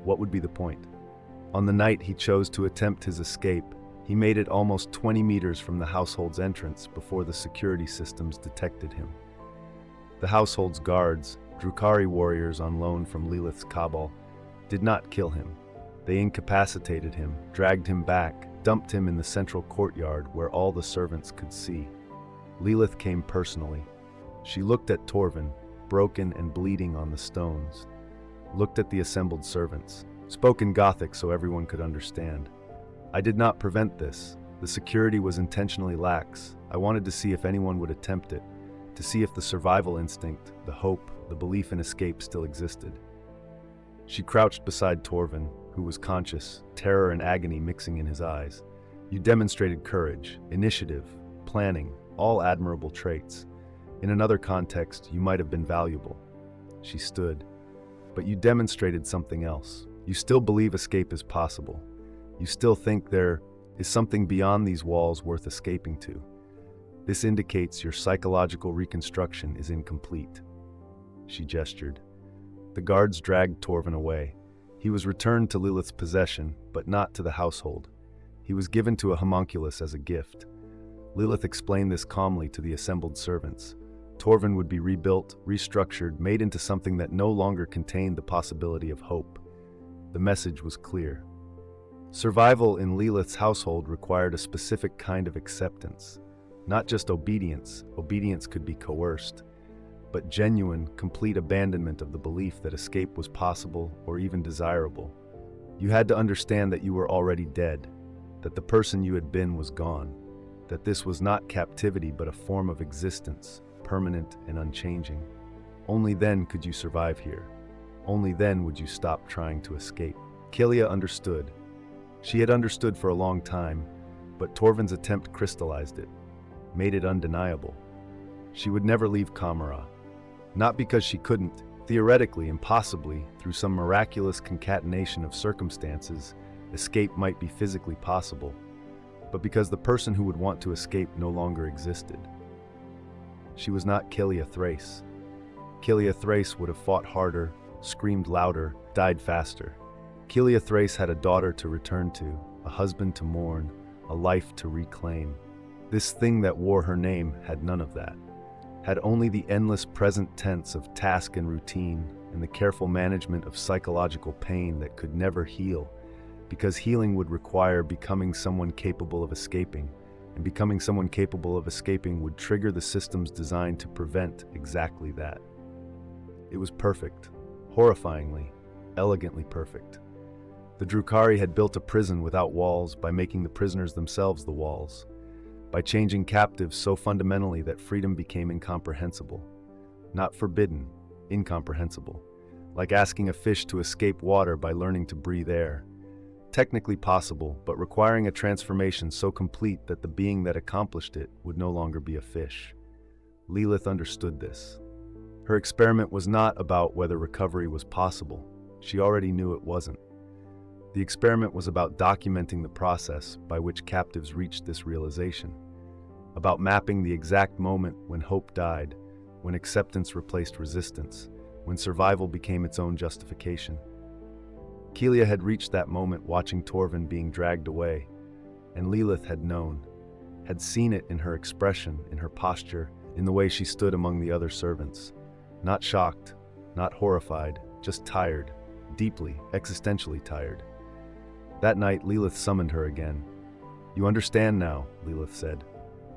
What would be the point? On the night he chose to attempt his escape, he made it almost 20 meters from the household's entrance before the security systems detected him. The household's guards, Drukhari warriors on loan from Lilith's cabal, did not kill him. They incapacitated him, dragged him back, dumped him in the central courtyard where all the servants could see. Lilith came personally. She looked at Torvin, broken and bleeding on the stones, looked at the assembled servants, spoke in Gothic so everyone could understand. I did not prevent this. The security was intentionally lax. I wanted to see if anyone would attempt it, to see if the survival instinct, the hope, the belief in escape still existed. She crouched beside Torvin, who was conscious, terror and agony mixing in his eyes. You demonstrated courage, initiative, planning, all admirable traits. In another context, you might have been valuable. She stood. But you demonstrated something else. You still believe escape is possible. You still think there is something beyond these walls worth escaping to. This indicates your psychological reconstruction is incomplete. She gestured. The guards dragged Torvin away. He was returned to Lilith's possession, but not to the household. He was given to a homunculus as a gift. Lilith explained this calmly to the assembled servants. Torvin would be rebuilt, restructured, made into something that no longer contained the possibility of hope. The message was clear. Survival in Lilith's household required a specific kind of acceptance. Not just obedience. Obedience could be coerced, but genuine, complete abandonment of the belief that escape was possible or even desirable. You had to understand that you were already dead, that the person you had been was gone, that this was not captivity but a form of existence, permanent and unchanging. Only then could you survive here. Only then would you stop trying to escape. Kilia understood. She had understood for a long time, but Torvin's attempt crystallized it, made it undeniable. She would never leave Kamara. Not because she couldn't, theoretically and possibly, through some miraculous concatenation of circumstances, escape might be physically possible, but because the person who would want to escape no longer existed. She was not Kilia Thrace. Kilia Thrace would have fought harder, screamed louder, died faster. Kilia Thrace had a daughter to return to, a husband to mourn, a life to reclaim. This thing that wore her name had none of that. Had only the endless present tense of task and routine and the careful management of psychological pain that could never heal, because healing would require becoming someone capable of escaping, and becoming someone capable of escaping would trigger the systems designed to prevent exactly that. It was perfect, horrifyingly, elegantly perfect. The Drukhari had built a prison without walls by making the prisoners themselves the walls, by changing captives so fundamentally that freedom became incomprehensible. Not forbidden, incomprehensible. Like asking a fish to escape water by learning to breathe air. Technically possible, but requiring a transformation so complete that the being that accomplished it would no longer be a fish. Lilith understood this. Her experiment was not about whether recovery was possible. She already knew it wasn't. The experiment was about documenting the process by which captives reached this realization, about mapping the exact moment when hope died, when acceptance replaced resistance, when survival became its own justification. Kilia had reached that moment watching Torvin being dragged away, and Lilith had known, had seen it in her expression, in her posture, in the way she stood among the other servants. Not shocked, not horrified, just tired, deeply, existentially tired. That night, Lilith summoned her again. "You understand now," Lilith said.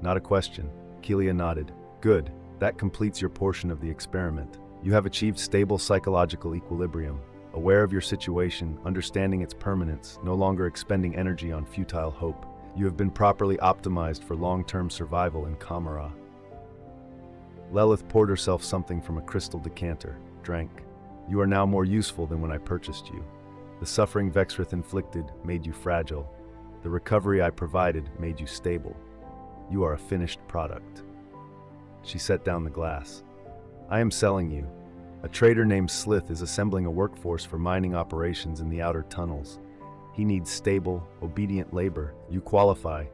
Not a question. Kilia nodded. "Good. That completes your portion of the experiment. You have achieved stable psychological equilibrium, aware of your situation, understanding its permanence, no longer expending energy on futile hope. You have been properly optimized for long-term survival in Kamara." Lilith poured herself something from a crystal decanter, drank. "You are now more useful than when I purchased you. The suffering Vexrith inflicted made you fragile. The recovery I provided made you stable. You are a finished product." She set down the glass. "I am selling you. A trader named Slith is assembling a workforce for mining operations in the outer tunnels. He needs stable, obedient labor. You qualify.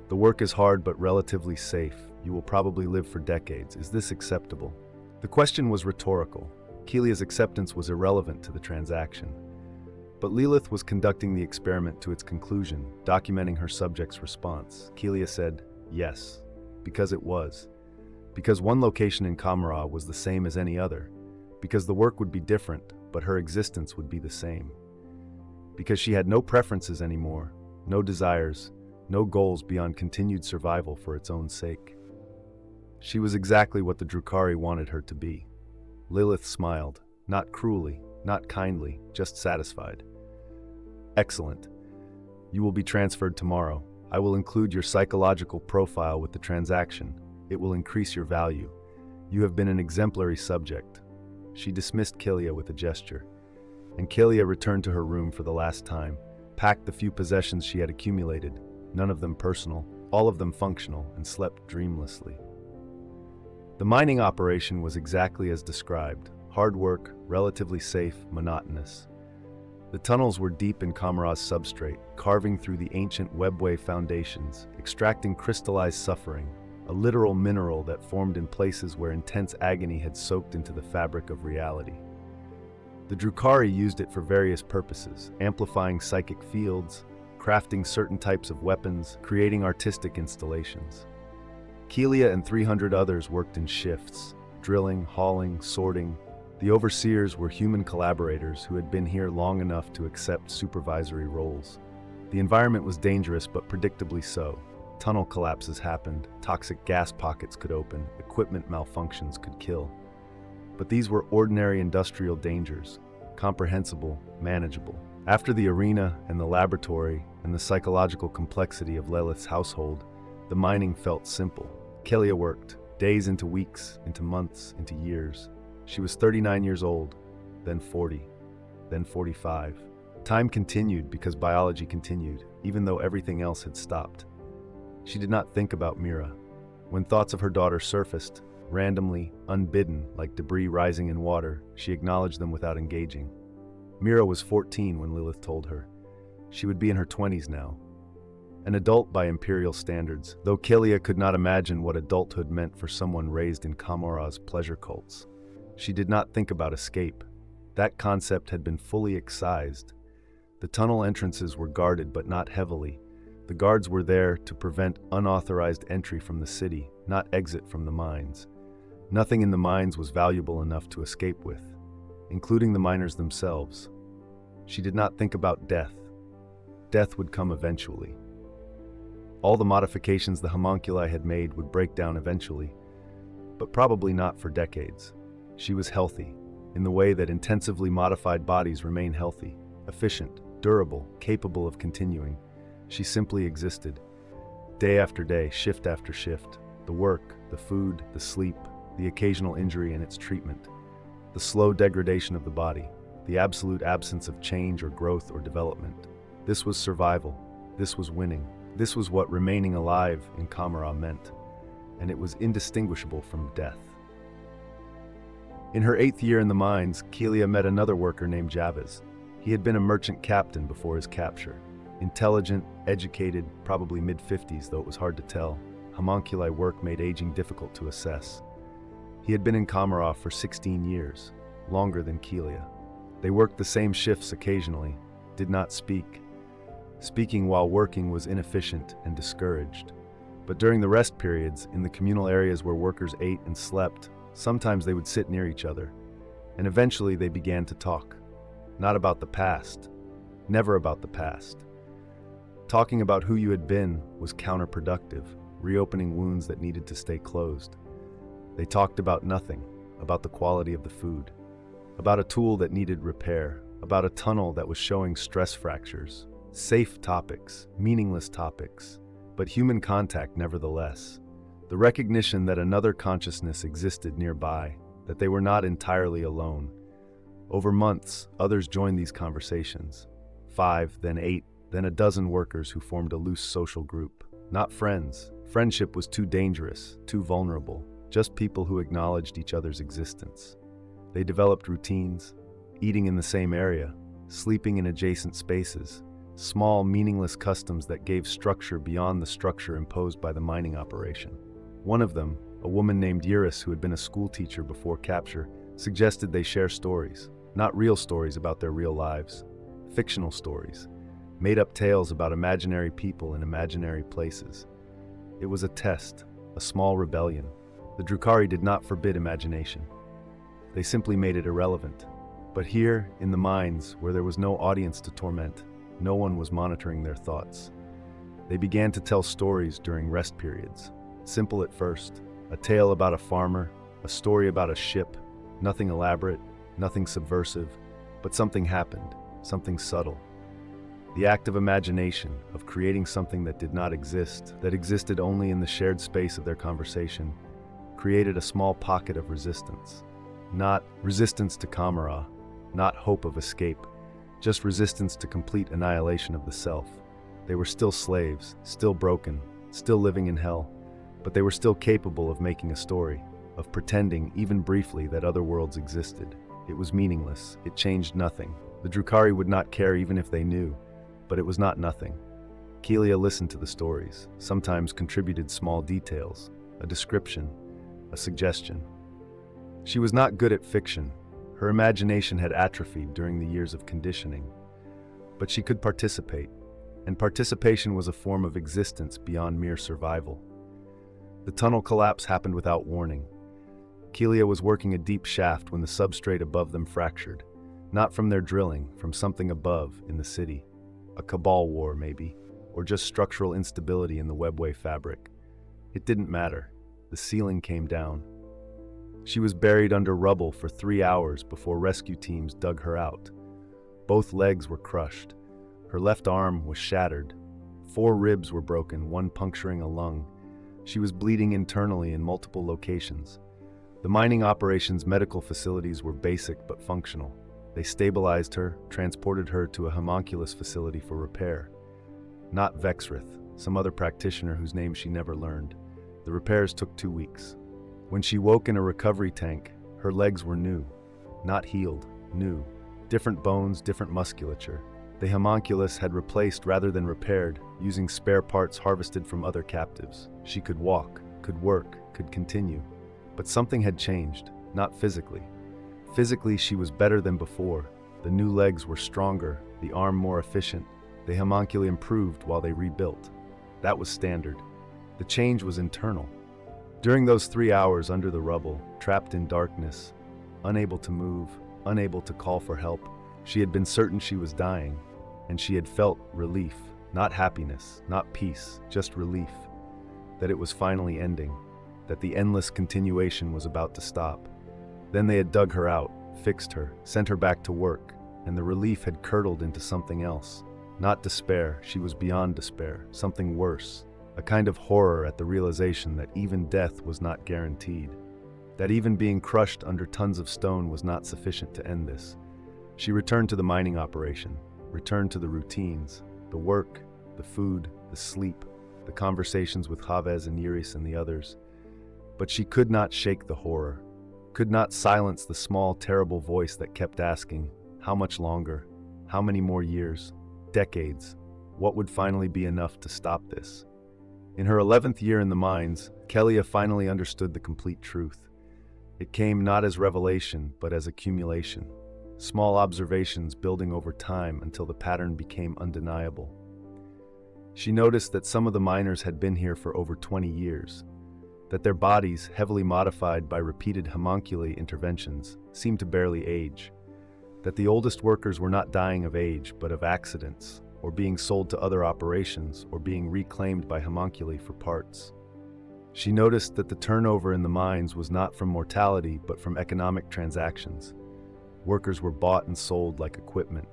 The work is hard but relatively safe. You will probably live for decades. Is this acceptable?" The question was rhetorical. Kilia's acceptance was irrelevant to the transaction. But Lilith was conducting the experiment to its conclusion, documenting her subject's response. Kilia said, "Yes," because it was. Because one location in Kamara was the same as any other. Because the work would be different, but her existence would be the same. Because she had no preferences anymore, no desires, no goals beyond continued survival for its own sake. She was exactly what the Drukhari wanted her to be. Lilith smiled, not cruelly, not kindly, just satisfied. "Excellent. You will be transferred tomorrow. I will include your psychological profile with the transaction. It will increase your value. You have been an exemplary subject." She dismissed Kilia with a gesture, and Kilia returned to her room for the last time, packed the few possessions she had accumulated, none of them personal, all of them functional, and slept dreamlessly. The mining operation was exactly as described: hard work, relatively safe, monotonous. The tunnels were deep in Kamara's substrate, carving through the ancient webway foundations, extracting crystallized suffering, a literal mineral that formed in places where intense agony had soaked into the fabric of reality. The Drukhari used it for various purposes, amplifying psychic fields, crafting certain types of weapons, creating artistic installations. Kelia and 300 others worked in shifts, drilling, hauling, sorting. The overseers were human collaborators who had been here long enough to accept supervisory roles. The environment was dangerous, but predictably so. Tunnel collapses happened, toxic gas pockets could open, equipment malfunctions could kill. But these were ordinary industrial dangers, comprehensible, manageable. After the arena and the laboratory and the psychological complexity of Lilith's household, the mining felt simple. Kelia worked, days into weeks, into months, into years. She was 39 years old, then 40, then 45. Time continued because biology continued, even though everything else had stopped. She did not think about Mira. When thoughts of her daughter surfaced, randomly, unbidden, like debris rising in water, she acknowledged them without engaging. Mira was 14 when Lilith told her. She would be in her 20s now. An adult by Imperial standards, though Kelia could not imagine what adulthood meant for someone raised in Kamara's pleasure cults. She did not think about escape. That concept had been fully excised. The tunnel entrances were guarded, but not heavily. The guards were there to prevent unauthorized entry from the city, not exit from the mines. Nothing in the mines was valuable enough to escape with, including the miners themselves. She did not think about death. Death would come eventually. All the modifications the homunculi had made would break down eventually, but probably not for decades. She was healthy, in the way that intensively modified bodies remain healthy, efficient, durable, capable of continuing. She simply existed. Day after day, shift after shift. The work, the food, the sleep, the occasional injury and its treatment. The slow degradation of the body, the absolute absence of change or growth or development. This was survival. This was winning. This was what remaining alive in Kamara meant, and it was indistinguishable from death. In her 8th year in the mines, Kelia met another worker named Javas. He had been a merchant captain before his capture. Intelligent, educated, probably mid-50s, though it was hard to tell. Homunculi work made aging difficult to assess. He had been in Kamara for 16 years, longer than Kelia. They worked the same shifts occasionally, did not speak. Speaking while working was inefficient and discouraged. But during the rest periods, in the communal areas where workers ate and slept, sometimes they would sit near each other, and eventually they began to talk. Not about the past, never about the past. Talking about who you had been was counterproductive, reopening wounds that needed to stay closed. They talked about nothing, about the quality of the food, about a tool that needed repair, about a tunnel that was showing stress fractures. Safe topics, meaningless topics, but human contact nevertheless. The recognition that another consciousness existed nearby, that they were not entirely alone. Over months, others joined these conversations. 5, then 8, then a dozen workers who formed a loose social group. Not friends. Friendship was too dangerous, too vulnerable. Just people who acknowledged each other's existence. They developed routines, eating in the same area, sleeping in adjacent spaces, small, meaningless customs that gave structure beyond the structure imposed by the mining operation. One of them, a woman named Eurus who had been a school teacher before capture, suggested they share stories, not real stories about their real lives, fictional stories, made-up tales about imaginary people in imaginary places. It was a test, a small rebellion. The Drukhari did not forbid imagination. They simply made it irrelevant. But here, in the mines, where there was no audience to torment, no one was monitoring their thoughts. They began to tell stories during rest periods. Simple at first, a tale about a farmer, a story about a ship, nothing elaborate, nothing subversive, but something happened, something subtle. The act of imagination, of creating something that did not exist, that existed only in the shared space of their conversation, created a small pocket of resistance. Not resistance to Kamara, not hope of escape, just resistance to complete annihilation of the self. They were still slaves, still broken, still living in hell, but they were still capable of making a story, of pretending, even briefly, that other worlds existed. It was meaningless. It changed nothing. The Drukhari would not care even if they knew, but it was not nothing. Kelia listened to the stories, sometimes contributed small details, a description, a suggestion. She was not good at fiction. Her imagination had atrophied during the years of conditioning. But she could participate, and participation was a form of existence beyond mere survival. The tunnel collapse happened without warning. Kelia was working a deep shaft when the substrate above them fractured. Not from their drilling, from something above in the city. A cabal war, maybe, or just structural instability in the webway fabric. It didn't matter. The ceiling came down. She was buried under rubble for 3 hours before rescue teams dug her out. Both legs were crushed. Her left arm was shattered. 4 ribs were broken, one puncturing a lung. She was bleeding internally in multiple locations. The mining operations' medical facilities were basic but functional. They stabilized her, transported her to a homunculus facility for repair. Not Vexrith, some other practitioner whose name she never learned. The repairs took 2 weeks. When she woke in a recovery tank, her legs were new. Not healed, new. Different bones, different musculature. The homunculus had replaced rather than repaired, using spare parts harvested from other captives. She could walk, could work, could continue. But something had changed, not physically. Physically, she was better than before. The new legs were stronger, the arm more efficient. The homunculi improved while they rebuilt. That was standard. The change was internal. During those 3 hours under the rubble, trapped in darkness, unable to move, unable to call for help, she had been certain she was dying, and she had felt relief, not happiness, not peace, just relief, that it was finally ending, that the endless continuation was about to stop. Then they had dug her out, fixed her, sent her back to work, and the relief had curdled into something else. Not despair, she was beyond despair, something worse, a kind of horror at the realization that even death was not guaranteed, that even being crushed under tons of stone was not sufficient to end this. She returned to the mining operation, returned to the routines, the work, the food, the sleep, the conversations with Chavez and Yiris and the others. But she could not shake the horror, could not silence the small, terrible voice that kept asking, how much longer? How many more years? Decades? What would finally be enough to stop this? In her 11th year in the mines, Kelia finally understood the complete truth. It came not as revelation, but as accumulation. Small observations building over time until the pattern became undeniable. She noticed that some of the miners had been here for over 20 years, that their bodies, heavily modified by repeated homunculi interventions, seemed to barely age, that the oldest workers were not dying of age but of accidents, or being sold to other operations, or being reclaimed by homunculi for parts. She noticed that the turnover in the mines was not from mortality but from economic transactions. Workers were bought and sold like equipment,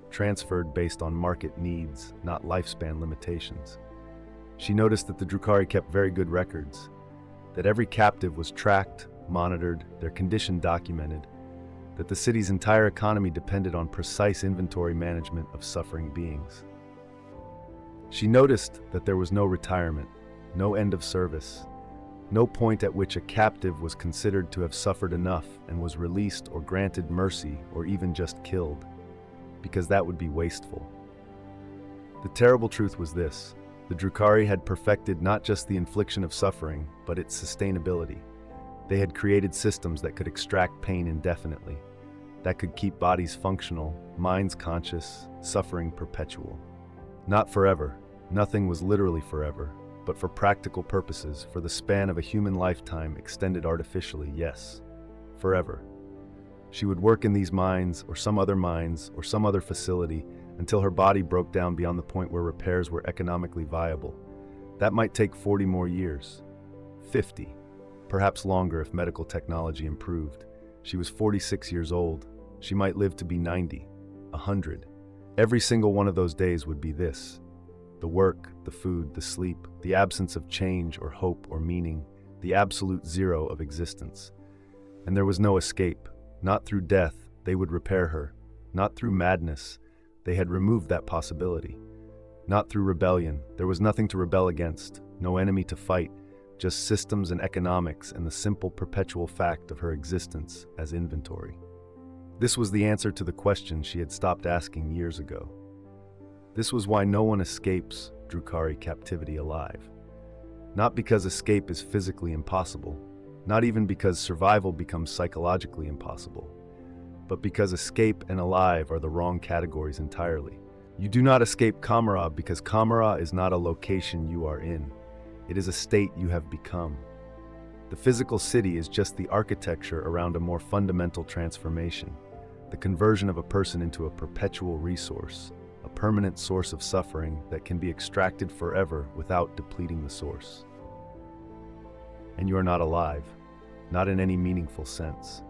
transferred based on market needs, not lifespan limitations. She noticed that the Drukhari kept very good records, that every captive was tracked, monitored, their condition documented, that the city's entire economy depended on precise inventory management of suffering beings. She noticed that there was no retirement, no end of service, no point at which a captive was considered to have suffered enough and was released or granted mercy or even just killed, because that would be wasteful. The terrible truth was this: the Drukhari had perfected not just the infliction of suffering, but its sustainability. They had created systems that could extract pain indefinitely, that could keep bodies functional, minds conscious, suffering perpetual. Not forever. Nothing was literally forever, but for practical purposes, for the span of a human lifetime extended artificially, yes, forever. She would work in these mines, or some other mines, or some other facility, until her body broke down beyond the point where repairs were economically viable. That might take 40 more years, 50, perhaps longer if medical technology improved. She was 46 years old. She might live to be 90, 100. Every single one of those days would be this: the work, the food, the sleep, the absence of change or hope or meaning, the absolute zero of existence. And there was no escape. Not through death, they would repair her. Not through madness, they had removed that possibility. Not through rebellion. There was nothing to rebel against, no enemy to fight, just systems and economics and the simple perpetual fact of her existence as inventory. This was the answer to the question she had stopped asking years ago. This was why no one escapes Drukhari captivity alive. Not because escape is physically impossible, not even because survival becomes psychologically impossible, but because escape and alive are the wrong categories entirely. You do not escape Kamara because Kamara is not a location you are in. It is a state you have become. The physical city is just the architecture around a more fundamental transformation, the conversion of a person into a perpetual resource, a permanent source of suffering that can be extracted forever without depleting the source. And you are not alive, not in any meaningful sense.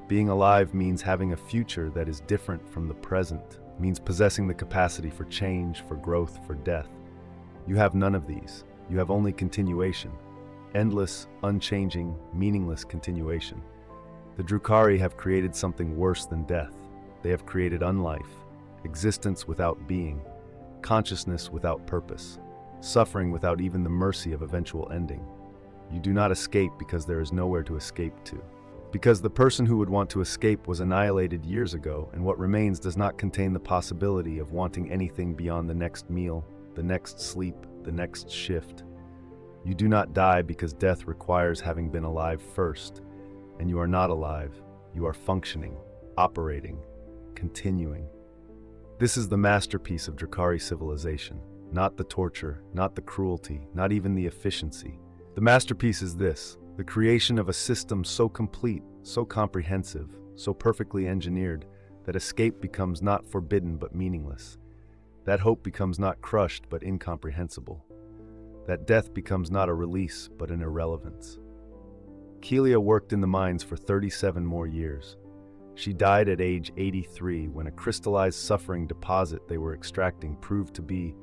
Being alive means having a future that is different from the present, means possessing the capacity for change, for growth, for death. You have none of these. You have only continuation, endless, unchanging, meaningless continuation. The Drukhari have created something worse than death. They have created unlife, existence without being, consciousness without purpose, suffering without even the mercy of eventual ending. You do not escape because there is nowhere to escape to. Because the person who would want to escape was annihilated years ago, and what remains does not contain the possibility of wanting anything beyond the next meal, the next sleep, the next shift. You do not die because death requires having been alive first, and you are not alive. You are functioning, operating, continuing. This is the masterpiece of Drukhari civilization, not the torture, not the cruelty, not even the efficiency. The masterpiece is this: the creation of a system so complete, so comprehensive, so perfectly engineered, that escape becomes not forbidden but meaningless. That hope becomes not crushed but incomprehensible. That death becomes not a release but an irrelevance. Kelia worked in the mines for 37 more years. She died at age 83 when a crystallized suffering deposit they were extracting proved to be